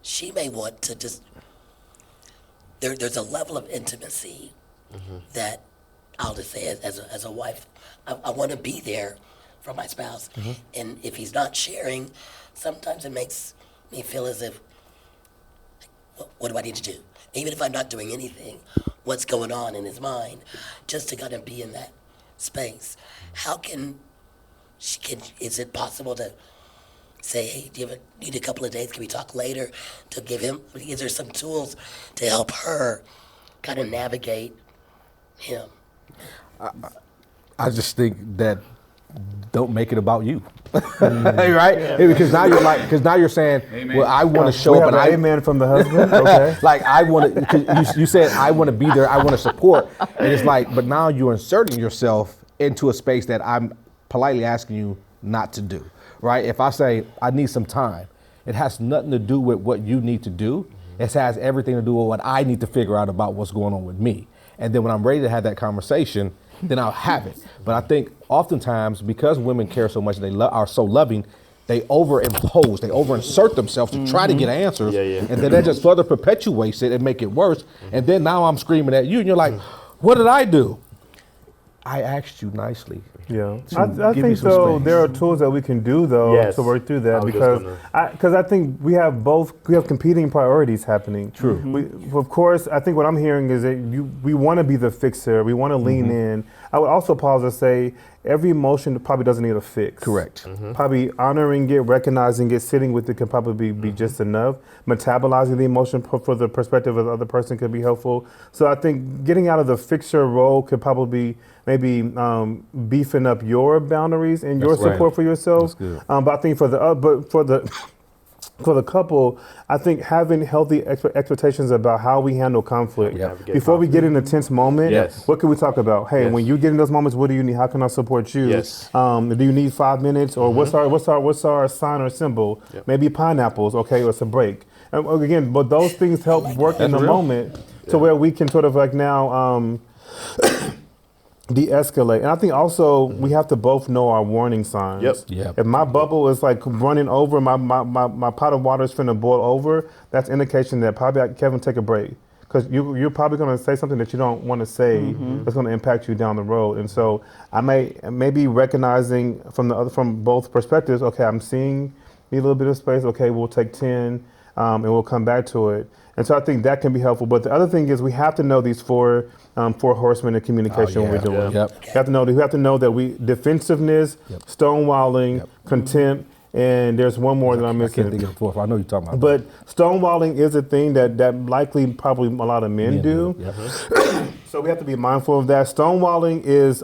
she may want to just, there's a level of intimacy that I'll just say as a wife, I want to be there for my spouse. And if he's not sharing, sometimes it makes me feel as if, what do I need to do? Even if I'm not doing anything, what's going on in his mind, just to kind of be in that space. How is it possible to say, hey, do you need a couple of days? Can we talk later? To give him, is there some tools to help her kind of navigate him? I just think that don't make it about you, right? Yeah. Because now you're saying, amen. Well, I want to show up, and amen from the husband. Okay, like I want to. You said I want to be there. I want to support, and it's like, but now you're inserting yourself into a space that I'm politely asking you not to do, right? If I say I need some time, it has nothing to do with what you need to do. It has everything to do with what I need to figure out about what's going on with me. And then when I'm ready to have that conversation, then I'll have it. But I think oftentimes because women care so much, they are so loving, they overimpose, they overinsert themselves to try to get answers. And then that just further perpetuates it and make it worse. And then now I'm screaming at you and you're like, what did I do? I asked you nicely. Yeah, I think though there are tools that we can do though to work through that because I think we have competing priorities happening. True. Of course, I think what I'm hearing is that we want to be the fixer. We want to lean in. I would also pause and say every emotion probably doesn't need a fix. Correct. Probably honoring it, recognizing it, sitting with it can probably be just enough. Metabolizing the emotion for the perspective of the other person can be helpful. So I think getting out of the fixer role could probably maybe beefing up your boundaries and your support for yourself. But I think for the couple, I think having healthy expectations about how we handle conflict. Before we get in a tense moment, what can we talk about? Hey, when you get in those moments, what do you need? How can I support you? Do you need 5 minutes? Or what's our sign or symbol? Maybe pineapples, okay, or it's a break. And again, but those things help work in the moment to where we can sort of like now de-escalate. And I think also we have to both know our warning signs. Yep. If my bubble is like running over, my pot of water is finna boil over, that's indication that probably Kevin, take a break. Because you're probably going to say something that you don't want to say that's going to impact you down the road. And so I may be recognizing from both perspectives, okay, I'm seeing need a little bit of space, okay, we'll take 10 and we'll come back to it. And so I think that can be helpful. But the other thing is we have to know these four horsemen of communication when we're doing. Yep. We have to know that defensiveness, stonewalling, contempt, and there's one more that I'm missing. I can't think of the fourth. I know you're talking about. But stonewalling is a thing that likely probably a lot of men do. Yep. So we have to be mindful of that. Stonewalling is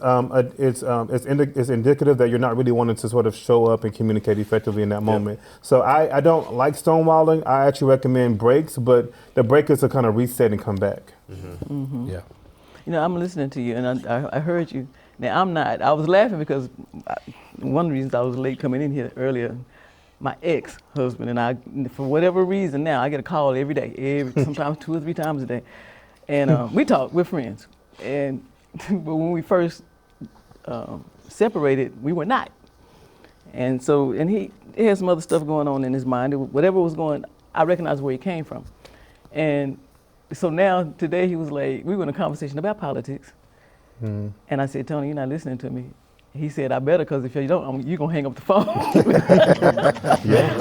it's indicative that you're not really wanting to sort of show up and communicate effectively in that moment. So I don't like stonewalling. I actually recommend breaks, but the break is to kind of reset and come back. Yeah. You know, I'm listening to you, and I heard you. Now, I'm not. I was laughing because one of the reasons I was late coming in here earlier, my ex-husband and I, for whatever reason now, I get a call every day, sometimes 2 or 3 times a day. And we talk, we're friends. But when we first separated, we were not. And so, and he had some other stuff going on in his mind. Whatever was going, I recognized where he came from. And so now, today he was like, we were in a conversation about politics. And I said, Tony, you're not listening to me. He said, I better, because if you don't, you're going to hang up the phone.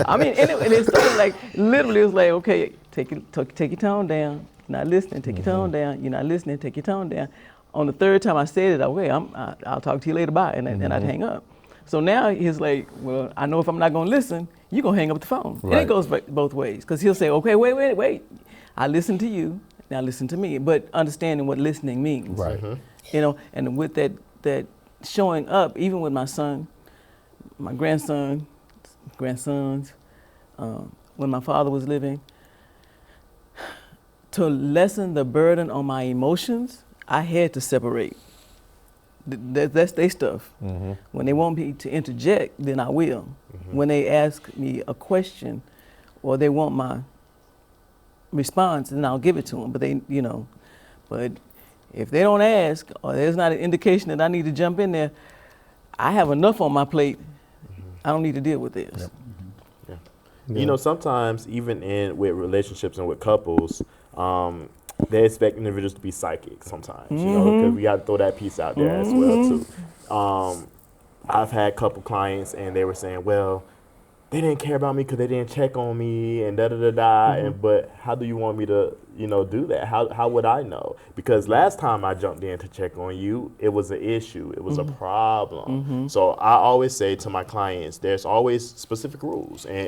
I mean, and it started like, literally it was like, okay, take your tone down. You're not listening, take your tone down. You're not listening, take your tone down. On the third time I said it, okay, I'll talk to you later, bye, and I'd hang up. So now he's like, well, I know if I'm not going to listen, you're going to hang up the phone. Right. And it goes both ways, because he'll say, okay, wait. I listen to you, now listen to me, but understanding what listening means. Right. You know, and with that showing up, even with my son, my grandsons, when my father was living, to lessen the burden on my emotions, I had to separate. That's their stuff. When they want me to interject, then I will. When they ask me a question or they want my response, then I'll give it to them. But if they don't ask, or there's not an indication that I need to jump in there, I have enough on my plate. I don't need to deal with this. Yep. You know, sometimes even with relationships and with couples, they expect individuals to be psychic sometimes, you know, because we got to throw that piece out there as well, too. I've had a couple clients, and they were saying, well, they didn't care about me because they didn't check on me and da-da-da-da. But how do you want me to, do that? How would I know? Because last time I jumped in to check on you, it was an issue. It was a problem. So I always say to my clients, there's always specific rules. And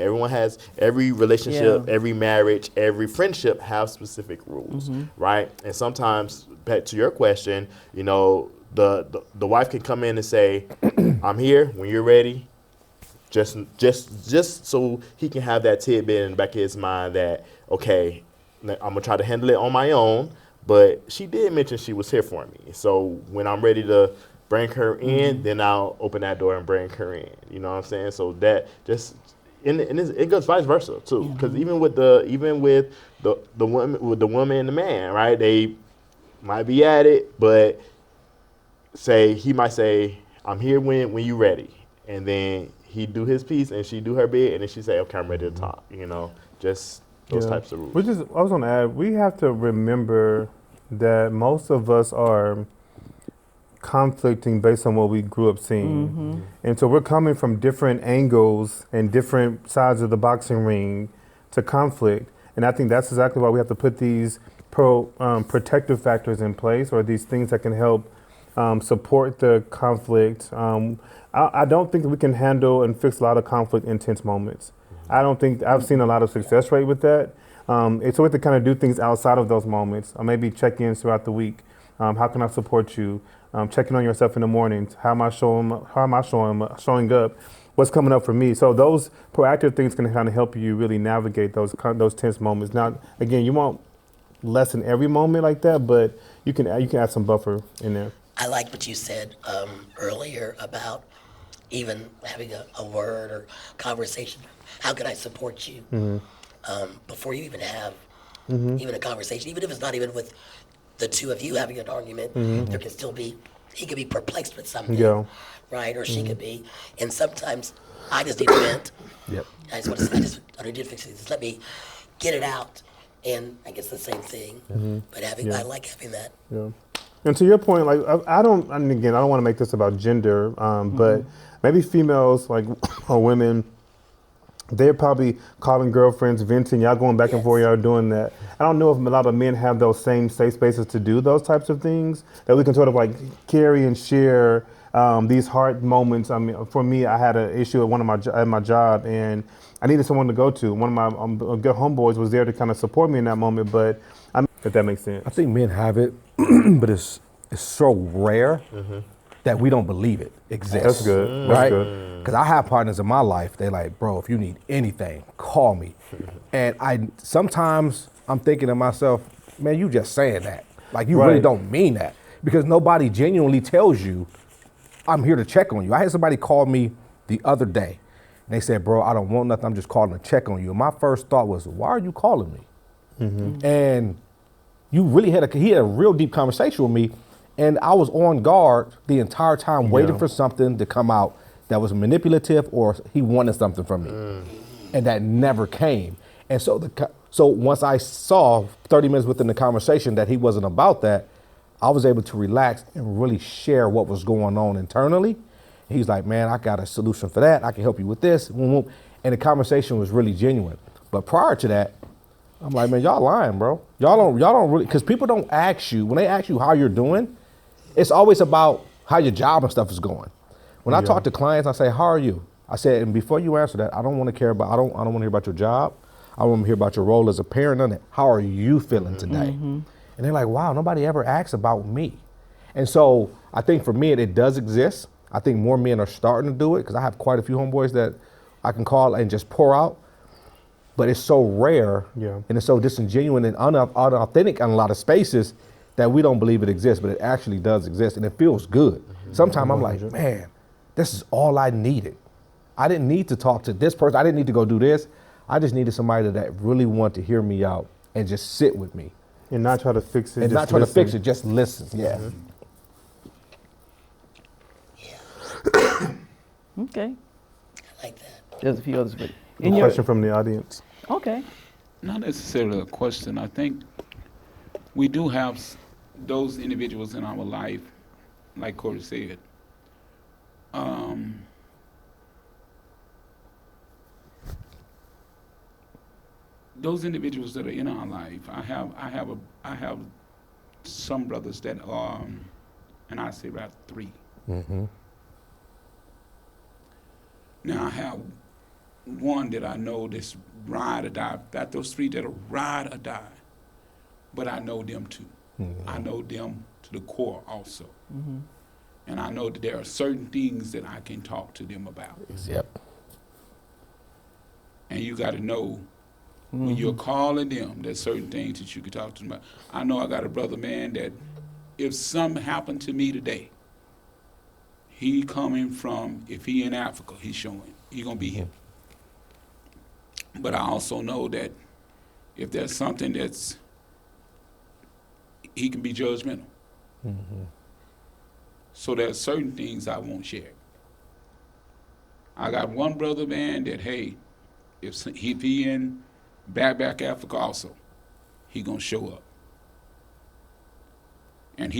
every relationship, every marriage, every friendship have specific rules, right? And sometimes, back to your question, the wife can come in and say, I'm here when you're ready. Just so he can have that tidbit in the back of his mind that, okay, I'm going to try to handle it on my own, but she did mention she was here for me. So when I'm ready to bring her in, then I'll open that door and bring her in. You know what I'm saying? So that it goes vice versa too. Because even with the woman and the man, right? They might be at it, but he might say, I'm here when you're ready. And then he do his piece and she do her bit, and then she say, okay, I'm ready to talk. Just those types of rules. I was going to add, we have to remember that most of us are conflicting based on what we grew up seeing. And so we're coming from different angles and different sides of the boxing ring to conflict. And I think that's exactly why we have to put these protective factors in place, or these things that can help support the conflict. I don't think that we can handle and fix a lot of conflict in tense moments. I don't think I've seen a lot of success rate with that. So we have to kind of do things outside of those moments, or maybe check-ins throughout the week. How can I support you? Checking on yourself in the mornings. How am I showing up? What's coming up for me? So those proactive things can kind of help you really navigate those tense moments. Now, again, you won't lessen every moment like that, but you can add some buffer in there. I like what you said earlier about even having a word or conversation. How can I support you? Before you even have even a conversation, even if it's not even with the two of you having an argument, there can still be he could be perplexed with something, Yeah. right? Or she could be. And sometimes I just need to vent. Yep. I need to fix it. Just let me get it out. And I guess the same thing. But I like having that. Yeah. And to your point, like I don't, and again, I don't want to make this about gender, but maybe females, like or women, they're probably calling girlfriends, venting, y'all going back and forth, y'all doing that. I don't know if a lot of men have those same safe spaces to do those types of things that we can sort of like carry and share these hard moments. I mean, for me, I had an issue at my job, and I needed someone to go to. One of my good homeboys was there to kind of support me in that moment, but if that makes sense. I think men have it, but it's so rare that we don't believe it exists. That's good. Right? That's good. Because I have partners in my life, they're like, bro, if you need anything, call me. And sometimes I'm thinking to myself, man, you just saying that. Like, you really don't mean that. Because nobody genuinely tells you, I'm here to check on you. I had somebody call me the other day, and they said, bro, I don't want nothing, I'm just calling to check on you. And my first thought was, why are you calling me? And he had a real deep conversation with me, and I was on guard the entire time waiting for something to come out that was manipulative or he wanted something from me. And that never came. And so once I saw 30 minutes within the conversation that he wasn't about that, I was able to relax and really share what was going on internally. He's like, man, I got a solution for that. I can help you with this. And the conversation was really genuine. But prior to that, I'm like, man, y'all lying, bro. Y'all don't really, because people don't ask you, when they ask you how you're doing, it's always about how your job and stuff is going. When I talk to clients, I say, how are you? I said, and before you answer that, I don't want to hear about your job. I want to hear about your role as a parent on it. How are you feeling today? And they're like, wow, nobody ever asks about me. And so I think for me, it does exist. I think more men are starting to do it because I have quite a few homeboys that I can call and just pour out. But it's so rare and it's so disingenuous and unauthentic in a lot of spaces that we don't believe it exists, but it actually does exist and it feels good. Sometimes I'm like, man, this is all I needed. I didn't need to talk to this person. I didn't need to go do this. I just needed somebody that really wanted to hear me out and just sit with me. And not try to fix it. And not try to fix it, just listen. Yeah. Okay. I like that. There's a few others, but A question from the audience. Okay. Not necessarily a question. I think we do have those individuals in our life, like Corey said. Those individuals that are in our life, I have some brothers that are, and I say about 3. Now I have one that I know that's ride or die. Got those 3 that are ride or die, but I know them too. I know them to the core also. And I know that there are certain things that I can talk to them about. Yep. And you got to know when you're calling them, there's certain things that you can talk to them about. I know I got a brother, man, that if something happened to me today, he coming from, if he in Africa, he's showing, he gonna be here. But I also know that if there's something that's, he can be judgmental. So there's certain things I won't share. I got one brother, man, that, hey, if he in back Africa also, he gonna show up. And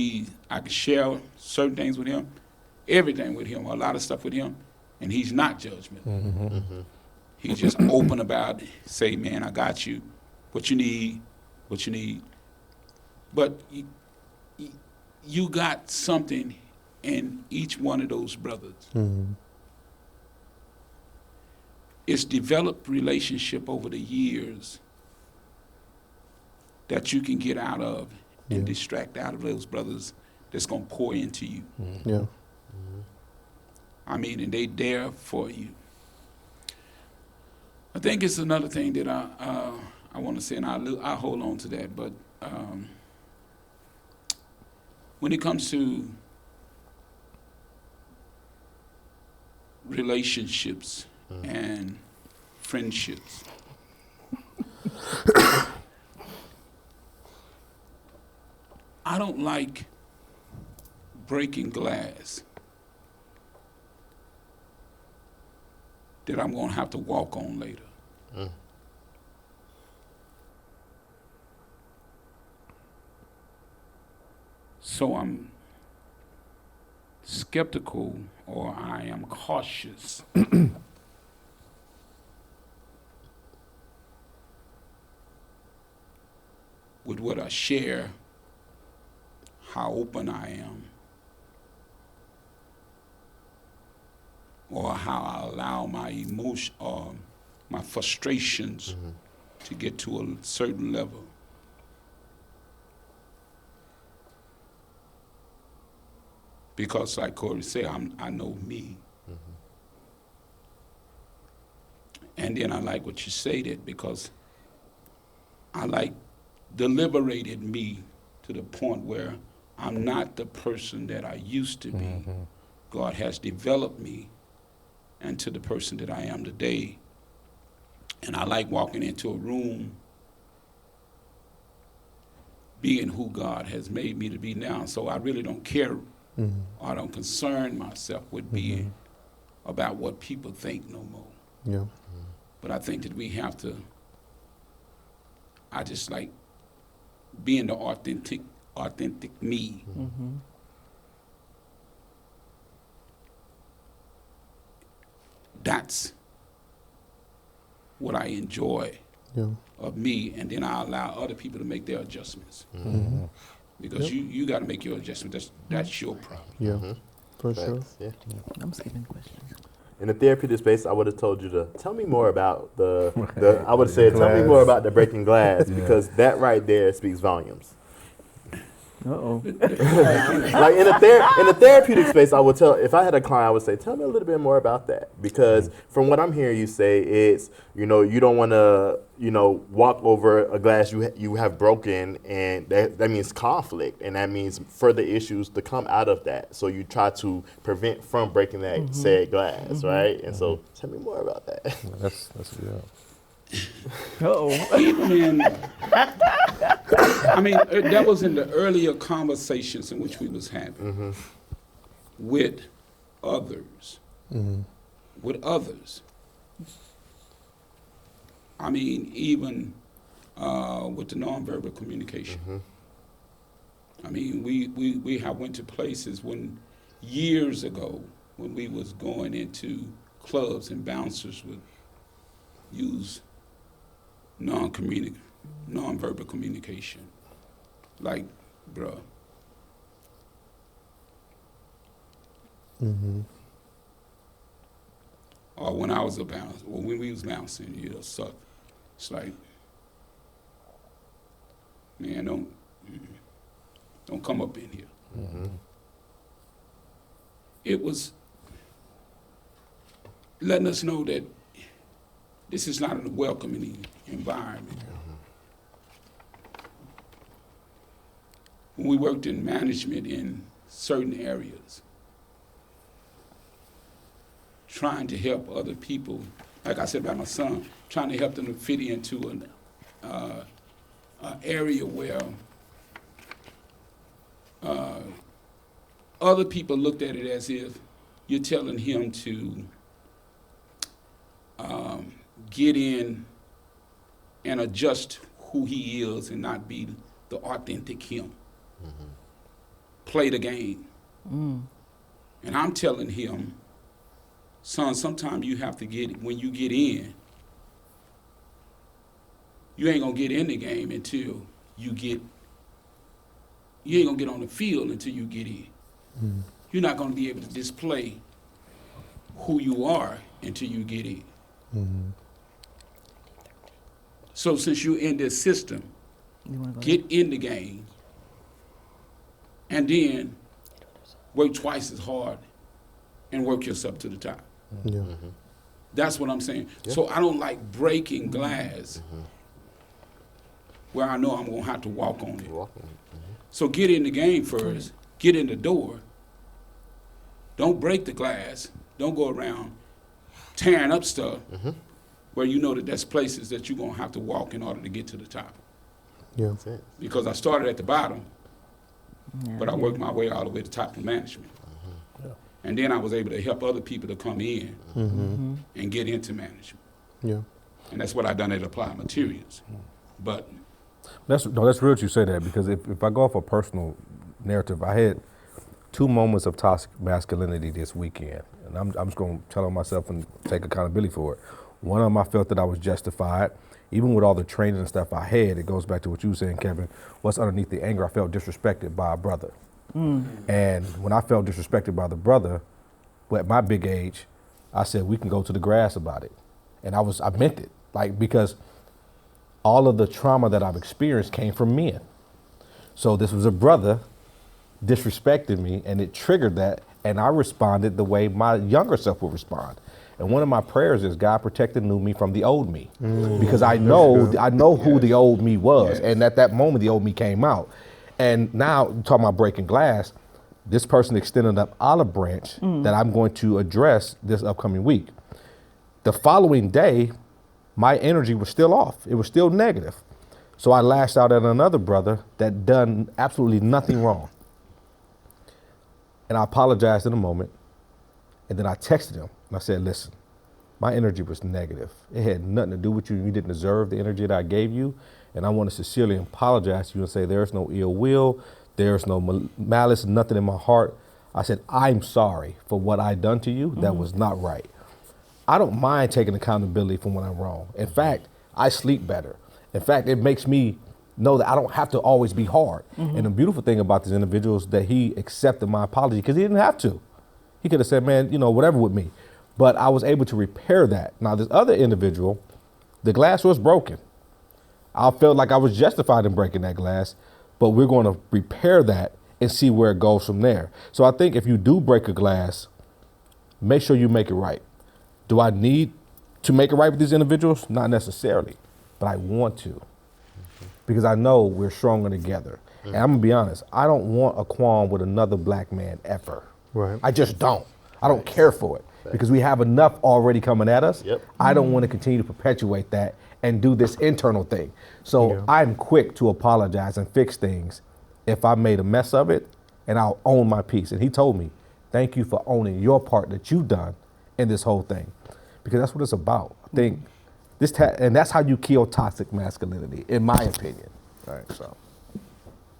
I can share certain things with him, everything with him, a lot of stuff with him, and he's not judgmental. He's just open about it. Say, man, I got you. What you need. But you got something in each one of those brothers. It's developed relationship over the years that you can get out of and distract out of those brothers that's going to pour into you. I mean, and they there for you. I think it's another thing that I want to say, and I hold on to that, but when it comes to relationships and friendships, I don't like breaking glass that I'm going to have to walk on later. So I'm skeptical, or I am cautious with what I share, how open I am, or how I allow my emotion or my frustrations to get to a certain level. Because like Corey said, I know me. And then I like what you said, because I like deliberated me to the point where I'm not the person that I used to be. God has developed me into the person that I am today. And I like walking into a room being who God has made me to be now. So I really don't care. I don't concern myself with being about what people think no more. Yeah. But I think that we have to, I just like being the authentic me. That's what I enjoy of me, and then I allow other people to make their adjustments. Because you got to make your adjustment. That's your problem. Yeah. For sure. Yeah. I'm skipping questions. In the therapeutic space, I would have told you to tell me more about I would have said, tell me more about the breaking glass, because that right there speaks volumes. Uh-oh. Like in the therapeutic space, I would tell, if I had a client, I would say, tell me a little bit more about that. Because from what I'm hearing you say, it's, you don't want to, walk over a glass you have broken, and that means conflict, and that means further issues to come out of that. So you try to prevent from breaking that said glass, right? And so tell me more about that. That's yeah. Uh-oh. Even that was in the earlier conversations in which we was having with others. With others. I mean, even with the nonverbal communication. I mean, we have went to places years ago when we was going into clubs and bouncers would use nonverbal communication. Like, bruh. Or when I was a bouncer, or when we was bouncing, suck. It's like, man, don't come up in here. It was letting us know that this is not a welcoming environment. When we worked in management in certain areas, trying to help other people, like I said about my son, trying to help them to fit into an area where other people looked at it as if you're telling him to get in and adjust who he is and not be the authentic him. Play the game. And I'm telling him, son, sometimes you have to when you get in, you ain't gonna get in the game until you ain't gonna get on the field until you get in. You're not gonna be able to display who you are until you get in. So since you're in this system, get in the game and then work twice as hard and work yourself to the top. That's what I'm saying. So I don't like breaking glass where I know I'm gonna have to walk on it. So get in the game first, get in the door. Don't break the glass. Don't go around tearing up stuff where you know that there's places that you're gonna have to walk in order to get to the top. Yeah. Because I started at the bottom but I worked my way all the way to top of management. And then I was able to help other people to come in and get into management. Yeah. And that's what I done at Applied Materials. But That's real that you say that, because if I go off a personal narrative, I had 2 moments of toxic masculinity this weekend, and I'm just going to tell on myself and take accountability for it. One of them, I felt that I was justified. Even with all the training and stuff I had, it goes back to what you were saying, Kevin. What's underneath the anger? I felt disrespected by a brother. And when I felt disrespected by the brother, well, at my big age, I said, we can go to the grass about it. And I meant it, like, because all of the trauma that I've experienced came from men. So this was a brother disrespected me, and it triggered that, and I responded the way my younger self would respond. And one of my prayers is, God protect the new me from the old me, because I know who the old me was, and at that moment the old me came out. And now, talking about breaking glass, this person extended up olive branch that I'm going to address this upcoming week. The following day, my energy was still off. It was still negative. So I lashed out at another brother that done absolutely nothing wrong. And I apologized in a moment. And then I texted him and I said, listen, my energy was negative. It had nothing to do with you. You didn't deserve the energy that I gave you. And I want to sincerely apologize to you and say there's no ill will, there's no malice, nothing in my heart. I said, I'm sorry for what I done to you. That was not right. I don't mind taking accountability for when I'm wrong. In fact, I sleep better. In fact, it makes me know that I don't have to always be hard. And the beautiful thing about this individual is that he accepted my apology, because he didn't have to. He could have said, man, whatever with me. But I was able to repair that. Now, this other individual, the glass was broken. I felt like I was justified in breaking that glass, but we're going to repair that and see where it goes from there. So I think if you do break a glass, make sure you make it right. Do I need to make it right with these individuals? Not necessarily, but I want to, because I know we're stronger together. And I'm gonna be honest, I don't want a qualm with another black man ever. Right. I just don't. I don't care for it, because we have enough already coming at us. I don't want to continue to perpetuate that and do this internal thing. So I'm quick to apologize and fix things if I made a mess of it, and I'll own my piece. And he told me, thank you for owning your part that you've done in this whole thing, because that's what it's about. I think and that's how you kill toxic masculinity, in my opinion. All right, so.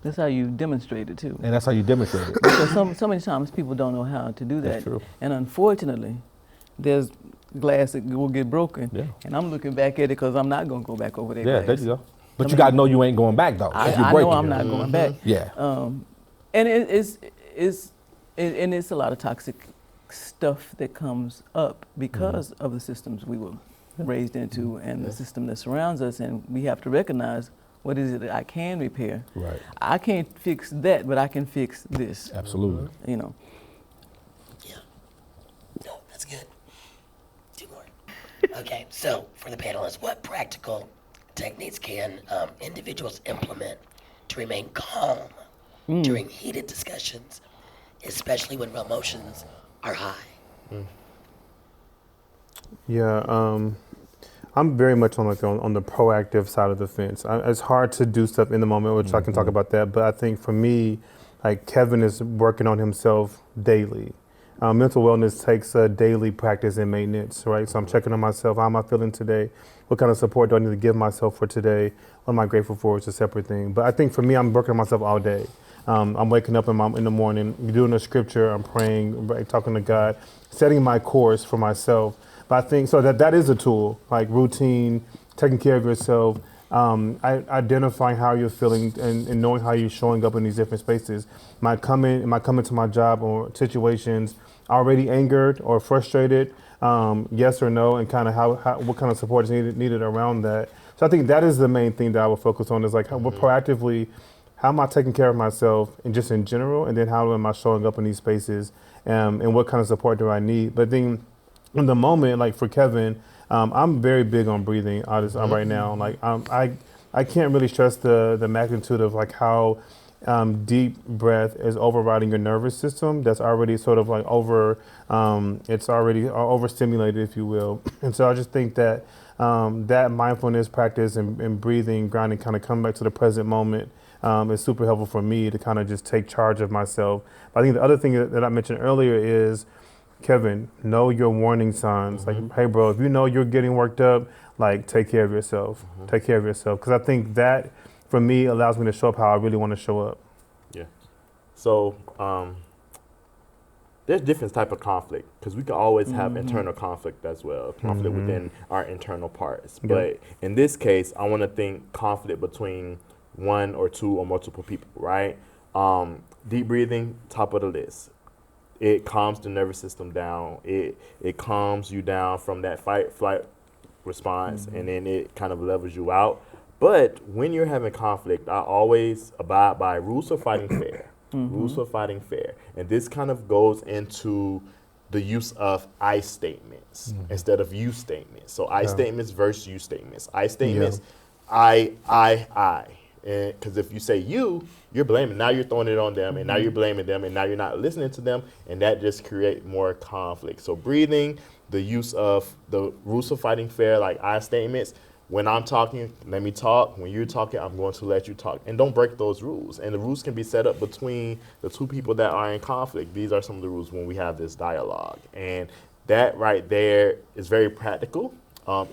That's how you demonstrate it too. And that's how you demonstrate it. Because so many times people don't know how to do that. That's true. And unfortunately, there's glass that will get broken. Yeah. And I'm looking back at it because I'm not going to go back over that Yeah, glass. there you go. But you got to know you ain't going back, though. I know I'm not going back. Yeah. And it's a lot of toxic stuff that comes up because of the systems we were raised into and the system that surrounds us. And we have to recognize, what is it that I can repair? Right. I can't fix that, but I can fix this. Absolutely. Yeah. No, that's good. 2 more. Okay, so for the panelists, what practical techniques can individuals implement to remain calm during heated discussions, especially when emotions are high? Yeah, I'm very much on the proactive side of the fence. It's hard to do stuff in the moment, which I can talk about that. But I think for me, like, Kevin is working on himself daily. Mental wellness takes a daily practice and maintenance, right? So I'm checking on myself. How am I feeling today? What kind of support do I need to give myself for today? What am I grateful for? It's a separate thing. But I think for me, I'm working on myself all day. I'm waking up in the morning, doing a scripture, I'm praying, right, talking to God, setting my course for myself. But I think so that is a tool, like routine, taking care of yourself, identifying how you're feeling and knowing how you're showing up in these different spaces. Am I coming to my job or situations already angered or frustrated? Yes or no, and kind of how what kind of support is needed around that. So I think that is the main thing that I would focus on, is like what proactively, how am I taking care of myself and just in general, and then how am I showing up in these spaces, and what kind of support do I need? But then in the moment, like for Kevin, I'm very big on breathing right now. Like I can't really stress the magnitude of like how deep breath is overriding your nervous system. That's already sort of like it's already overstimulated, if you will. And so I just think that that mindfulness practice and breathing, grounding, kind of come back to the present moment is super helpful for me to kind of just take charge of myself. But I think the other thing that I mentioned earlier is, Kevin, know your warning signs. Like, hey, bro, if you know you're getting worked up, like, take care of yourself. Take care of yourself. Because I think that, for me, allows me to show up how I really want to show up. Yeah. So there's different type of conflict, because we can always have internal conflict as well, conflict within our internal parts. Yeah. But in this case, I want to think conflict between one or two or multiple people, right? Deep breathing, top of the list. It calms the nervous system down. It calms you down from that fight-flight response, and then it kind of levels you out. But when you're having conflict, I always abide by rules for fighting fair. Rules for fighting fair. And this kind of goes into the use of I statements instead of you statements. So I statements versus you statements. I statements, I. Because if you say you're blaming. Now you're throwing it on them, and now you're blaming them, and now you're not listening to them, and that just creates more conflict. So breathing, the use of the rules of fighting fair, like I statements. When I'm talking, let me talk. When you're talking, I'm going to let you talk. And don't break those rules. And the rules can be set up between the two people that are in conflict. These are some of the rules when we have this dialogue. And that right there is very practical.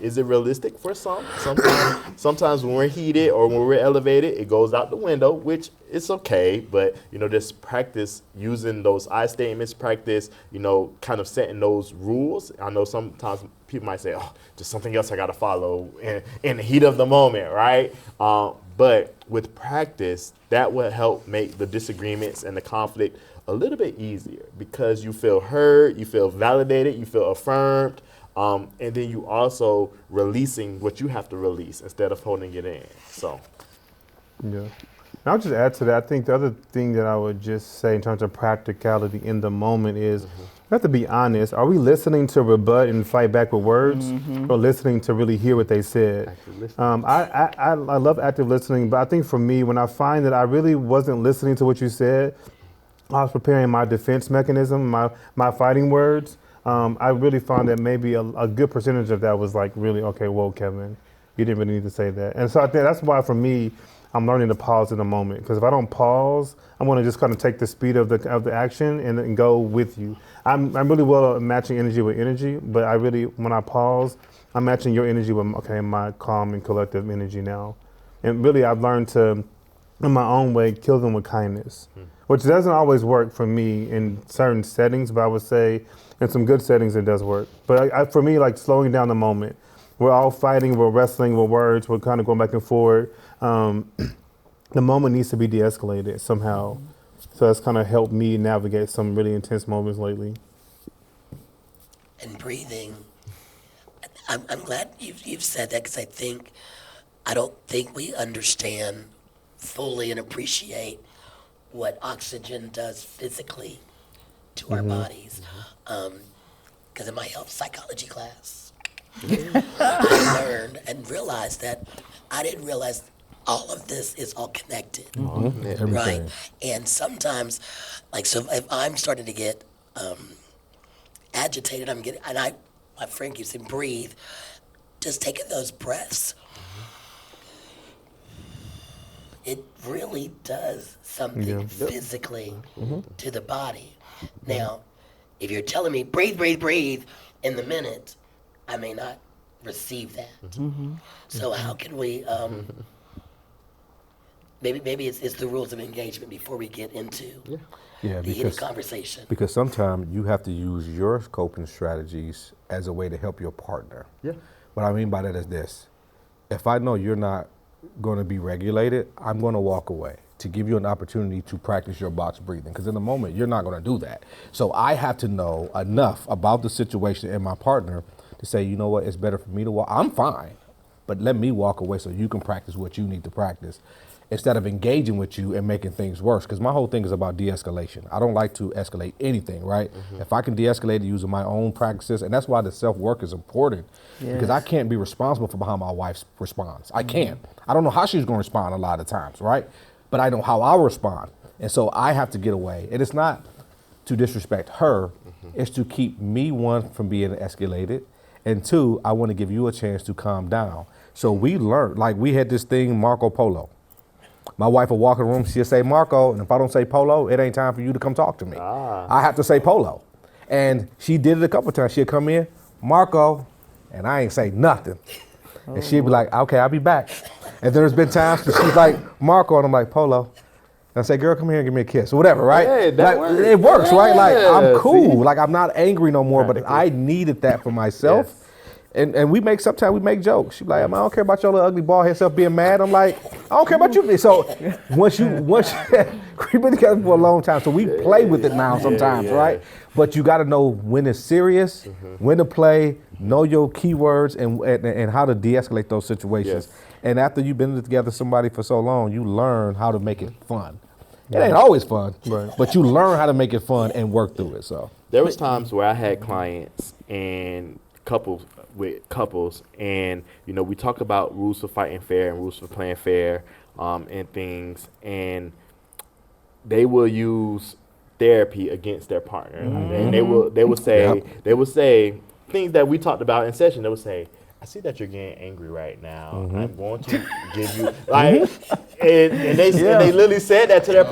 Is it realistic for some? Sometimes when we're heated or when we're elevated, it goes out the window, which is okay. But, just practice using those I statements, practice, kind of setting those rules. I know sometimes people might say, oh, just something else I got to follow in the heat of the moment, right? But with practice, that will help make the disagreements and the conflict a little bit easier, because you feel heard, you feel validated, you feel affirmed. And then you also releasing what you have to release instead of holding it in. So, yeah. And I'll just add to that. I think the other thing that I would just say in terms of practicality in the moment is, we have to be honest. Are we listening to rebut and fight back with words, or listening to really hear what they said? I love active listening, but I think for me, when I find that I really wasn't listening to what you said, I was preparing my defense mechanism, my fighting words. I really found that maybe a good percentage of that was like, really, okay, whoa, Kevin, you didn't really need to say that. And so I think that's why, for me, I'm learning to pause in the moment. Because if I don't pause, I'm going to just kind of take the speed of the action and go with you. I'm really well at matching energy with energy, but when I pause, I'm matching your energy with, my calm and collective energy now. And really, I've learned to, in my own way, kill them with kindness, which doesn't always work for me in certain settings, but I would say in some good settings it does work. But for me, like slowing down the moment. We're all fighting, we're wrestling with words, we're kind of going back and forward. The moment needs to be de-escalated somehow. So that's kind of helped me navigate some really intense moments lately. And breathing, I'm glad you've said that, because I don't think we understand fully and appreciate what oxygen does physically to our bodies. Because in my health psychology class, I learned and realized that I didn't realize all of this is all connected, right? And sometimes, so if I'm starting to get agitated, my friend keeps saying, breathe, just taking those breaths. It really does something physically to the body. Now, if you're telling me breathe, breathe, breathe in the minute, I may not receive that. So how can we, maybe it's the rules of engagement before we get into the heated conversation. Because sometimes you have to use your coping strategies as a way to help your partner. Yeah. What I mean by that is this. If I know you're not going to be regulated, I'm going to walk away to give you an opportunity to practice your box breathing, because in the moment you're not going to do that. So I have to know enough about the situation and my partner to say, you know what, it's better for me to walk. I'm fine, but let me walk away so you can practice what you need to practice, instead of engaging with you and making things worse. Because my whole thing is about de-escalation. I don't like to escalate anything, right? If I can de-escalate it using my own practices, and that's why the self-work is important, because I can't be responsible for how my wife responds. I can't. I don't know how she's going to respond a lot of times, right? But I know how I'll respond. And so I have to get away. And it's not to disrespect her, it's to keep me, one, from being escalated, and two, I want to give you a chance to calm down. So we learned, like we had this thing, Marco Polo. My wife will walk in the room, she'll say Marco, and if I don't say Polo, it ain't time for you to come talk to me. I have to say Polo. And she did it a couple times. She'll come in, Marco, and I ain't say nothing. And she'd be like, okay, I'll be back. And there's been times that she's like, Marco, and I'm like, Polo. And I say, girl, come here and give me a kiss, or whatever, right? Yeah, that works. It works, right? Like, I'm cool. See? Like, I'm not angry no more, but I needed that for myself. Yes. And sometimes we make jokes. She's like, I don't care about your little ugly bald head self being mad. I'm like, I don't care about you. So once you we've been together for a long time, so we play with it now sometimes, right? But you got to know when it's serious, when to play, know your keywords, and how to de-escalate those situations. Yes. And after you've been together with somebody for so long, you learn how to make it fun. It ain't always fun, but you learn how to make it fun and work through it. So there was times where I had clients and couples, and we talk about rules for fighting fair and rules for playing fair, and things, and they will use therapy against their partner, and they will say things that we talked about in session. They would say, I see that you're getting angry right now. I'm going to give you and they literally said that to their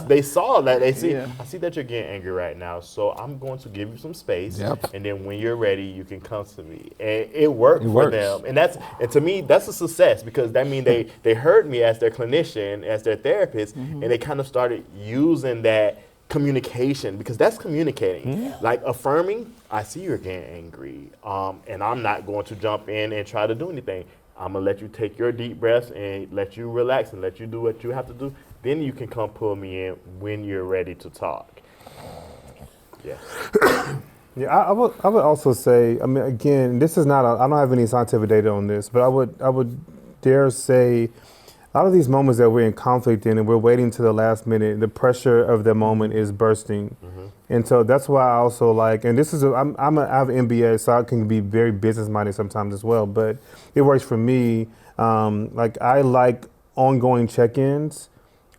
they saw that I see that you're getting angry right now, so I'm going to give you some space, and then when you're ready, you can come to me. And it worked for them, and to me that's a success, because that means they heard me as their clinician, as their therapist, and they kind of started using that communication, because that's communicating, like affirming. I see you're getting angry, and I'm not going to jump in and try to do anything. I'm gonna let you take your deep breaths and let you relax and let you do what you have to do. Then you can come pull me in when you're ready to talk. Yeah. I would also say, I mean, again, this is not I don't have any scientific data on this, but I would dare say, a lot of these moments that we're in conflict in and we're waiting to the last minute, the pressure of the moment is bursting. And so that's why I also like, and this is, I have an MBA, so I can be very business-minded sometimes as well, but it works for me. Like, I like ongoing check-ins.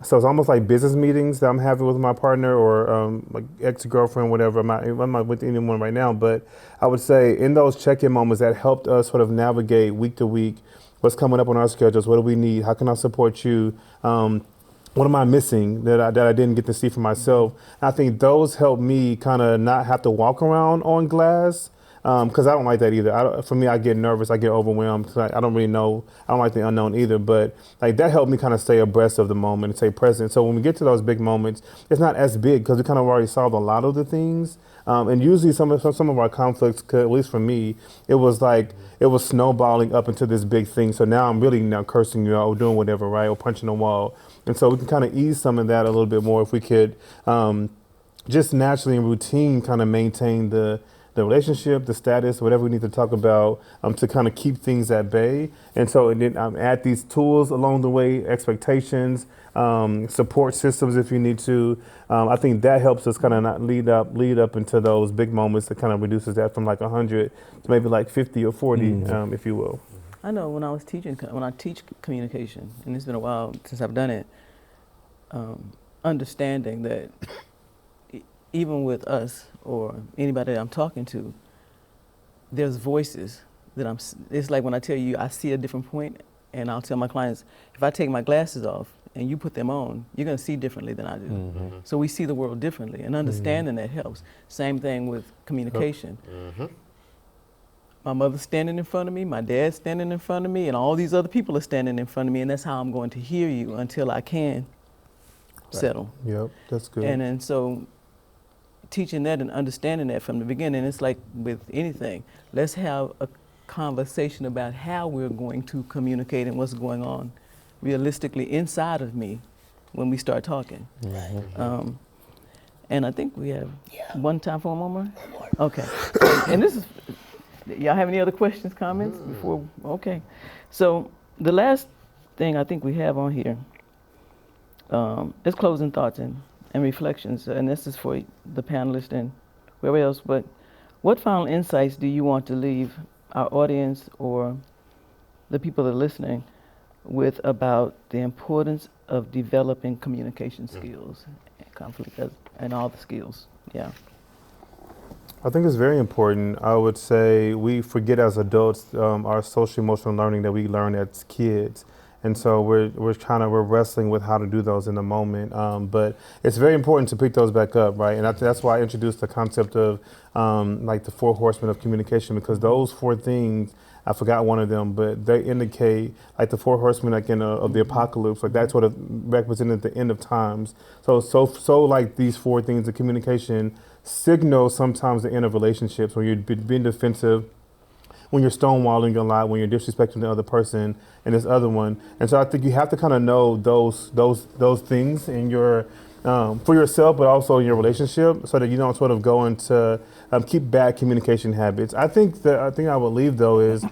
So it's almost like business meetings that I'm having with my partner, or like ex-girlfriend, whatever. I'm not with anyone right now, but I would say in those check-in moments that helped us sort of navigate week to week, what's coming up on our schedules, what do we need, how can I support you, what am I missing that I didn't get to see for myself. And I think those help me kind of not have to walk around on glass, because I don't like that either. For me, I get nervous, I get overwhelmed, because I don't really know, I don't like the unknown either, but like that helped me kind of stay abreast of the moment and stay present. So when we get to those big moments, it's not as big because we kind of already solved a lot of the things. And usually some of our conflicts, at least for me, it was snowballing up into this big thing. So now I'm really cursing you out or doing whatever, right? Or punching the wall. And so we can kind of ease some of that a little bit more if we could just naturally in routine kind of maintain the relationship, the status, whatever we need to talk about, to kind of keep things at bay. And so then add these tools along the way, expectations, support systems if you need to. I think that helps us kind of not lead up into those big moments. That kind of reduces that from like 100 to maybe like 50 or 40, if you will. I know when I teach communication, and it's been a while since I've done it, understanding that even with us or anybody that I'm talking to, there's voices that it's like when I tell you I see a different point, and I'll tell my clients, if I take my glasses off and you put them on, you're going to see differently than I do. So we see the world differently, and understanding that helps. Same thing with communication. My mother's standing in front of me, my dad's standing in front of me, and all these other people are standing in front of me, and that's how I'm going to hear you until I can settle. Yep, that's good. And then so teaching that and understanding that from the beginning, it's like with anything. Let's have a conversation about how we're going to communicate and what's going on realistically inside of me when we start talking. And I think we have one time for one more? Okay. And this is, y'all have any other questions, comments before? Okay. So the last thing I think we have on here is closing thoughts and reflections. And this is for the panelists and whoever else. But what final insights do you want to leave our audience or the people that are listening with about the importance of developing communication skills and conflict and all the skills? Yeah. I think it's very important. I would say we forget as adults our social emotional learning that we learn as kids. And so we're wrestling with how to do those in the moment. But it's very important to pick those back up, right? And that's why I introduced the concept of like the 4 horsemen of communication, because those 4 things, I forgot one of them, but they indicate like the 4 horsemen, like of the apocalypse, like that's what it represented the end of times. So like these 4 things of communication signal sometimes the end of relationships, when you're being defensive, when you're stonewalling a lot, when you're disrespecting the other person and this other one. And so I think you have to kind of know those things in your for yourself, but also in your relationship, so that you don't sort of go into keep bad communication habits. I think I would leave though is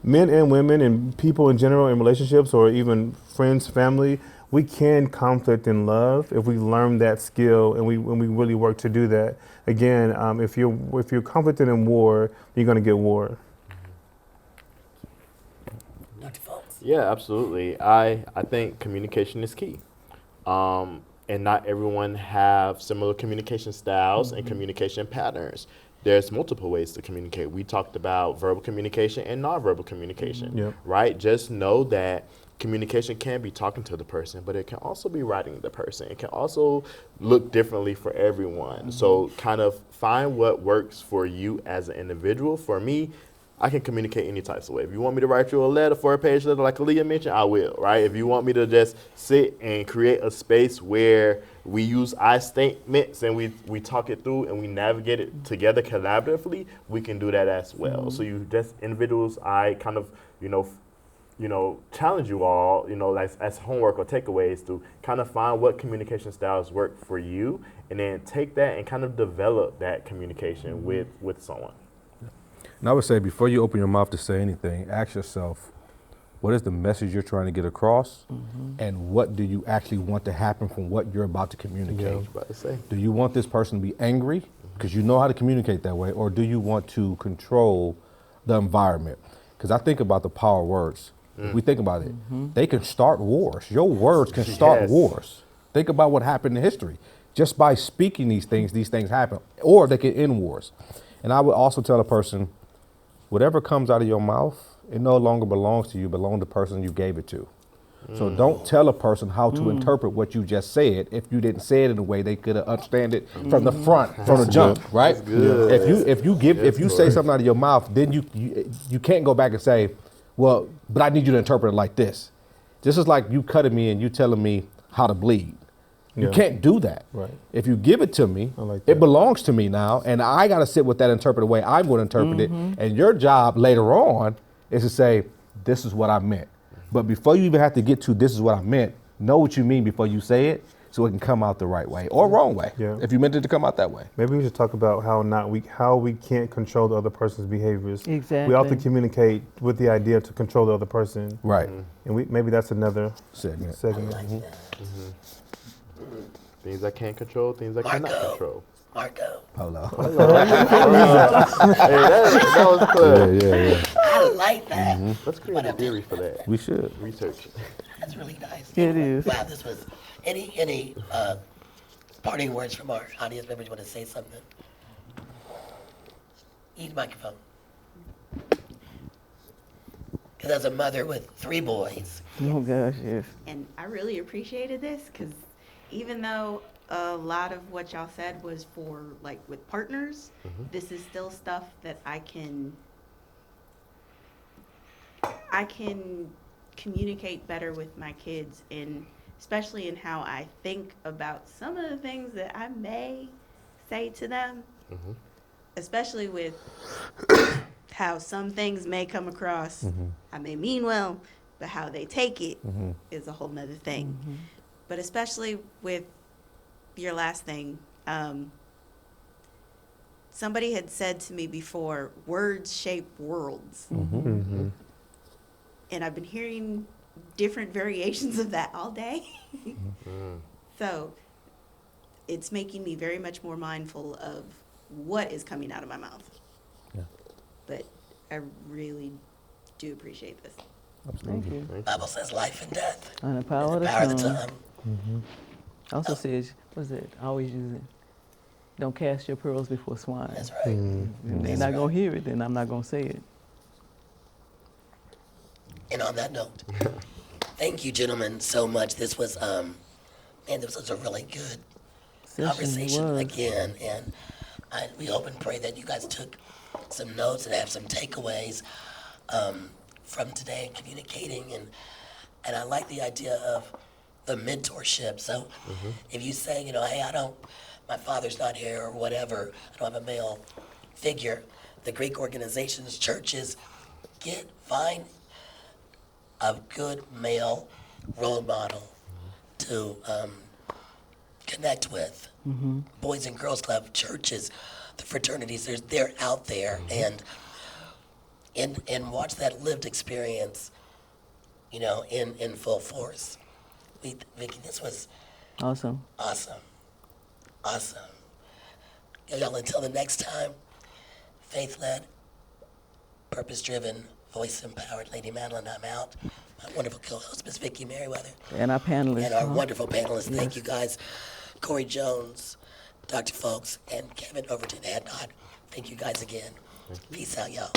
men and women and people in general in relationships, or even friends, family, we can conflict in love if we learn that skill and we really work to do that. Again, if you're conflicted in war, you're going to get war. Yeah, absolutely. I think communication is key. And not everyone have similar communication styles and communication patterns. There's multiple ways to communicate. We talked about verbal communication and nonverbal communication, right? Just know that communication can be talking to the person, but it can also be writing the person. It can also look differently for everyone. So kind of find what works for you as an individual. For me, I can communicate any types of way. If you want me to write you a letter, 4-page letter like Aaliyah mentioned, I will, right? If you want me to just sit and create a space where we use I statements and we talk it through and we navigate it together collaboratively, we can do that as well. So you just individuals, I kind of, challenge you all, like as homework or takeaways to kind of find what communication styles work for you, and then take that and kind of develop that communication with someone. And I would say, before you open your mouth to say anything, ask yourself, what is the message you're trying to get across? And what do you actually want to happen from what you're about to communicate? Yeah, I was about to say. Do you want this person to be angry because you know how to communicate that way? Or do you want to control the environment? Because I think about the power of words. If we think about it, they can start wars. Your words can start wars. Think about what happened in history. Just by speaking these things happen. Or they can end wars. And I would also tell a person, whatever comes out of your mouth, it no longer belongs to you, belongs to the person you gave it to. So don't tell a person how to interpret what you just said if you didn't say it in a way they could understand it from the front, from the jump, right? If you say something out of your mouth, then you can't go back and say, well, but I need you to interpret it like this. This is like you cutting me and you telling me how to bleed. You can't do that. Right. If you give it to me, it belongs to me now, and I got to sit with that interpreted way I'm going to interpret it. And your job later on is to say, this is what I meant. But before you even have to get to this is what I meant, know what you mean before you say it, so it can come out the right way or wrong way. If you meant it to come out that way. Maybe we should talk about how we can't control the other person's behaviors. Exactly. We often communicate with the idea to control the other person. Right. And maybe that's another segment. Things I can't control, things I cannot control. Marco. Hello. Hey, that was clear. Yeah. I like that. Let's create a theory for that. We should. Research. That's really nice. It is. Wow, this was any parting words from our audience members. You want to say something? Use the microphone. Because as a mother with 3 boys. Oh gosh, yes. And I really appreciated this, because even though a lot of what y'all said was for like with partners, this is still stuff that I can communicate better with my kids, and especially in how I think about some of the things that I may say to them, especially with how some things may come across. I may mean well, but how they take it is a whole nother thing. But especially with your last thing, somebody had said to me before, words shape worlds. And I've been hearing different variations of that all day. So it's making me very much more mindful of what is coming out of my mouth. But I really do appreciate this. Thank you. Bible says life and death. On the power of the Power of the tongue. tongue. Also says, what's it? I always use it. Don't cast your pearls before swine. That's right. If they're not going to hear it, then I'm not going to say it. And on that note, Thank you, gentlemen, so much. This was, man, this was a really good conversation again, and we hope and pray that you guys took some notes and have some takeaways from today in communicating, and I like the idea of the mentorship. So if you say, you know, hey, my father's not here or whatever, I don't have a male figure, the Greek organizations, churches, find a good male role model to connect with. Boys and Girls Club, churches, the fraternities, they're out there, and watch that lived experience, you know, in full force. Vicki, this was Awesome. Awesome. Y'all, until the next time, faith-led, purpose-driven, voice-empowered Lady Madelyn, I'm out. My wonderful co-host, Miss Vicki Merriweather. And our panelists. And our wonderful panelists. Yes. Thank you, guys. Corey Jones, Dr. Folks, and Kevin Overton-Hadnot. Thank you guys again. Peace out, y'all.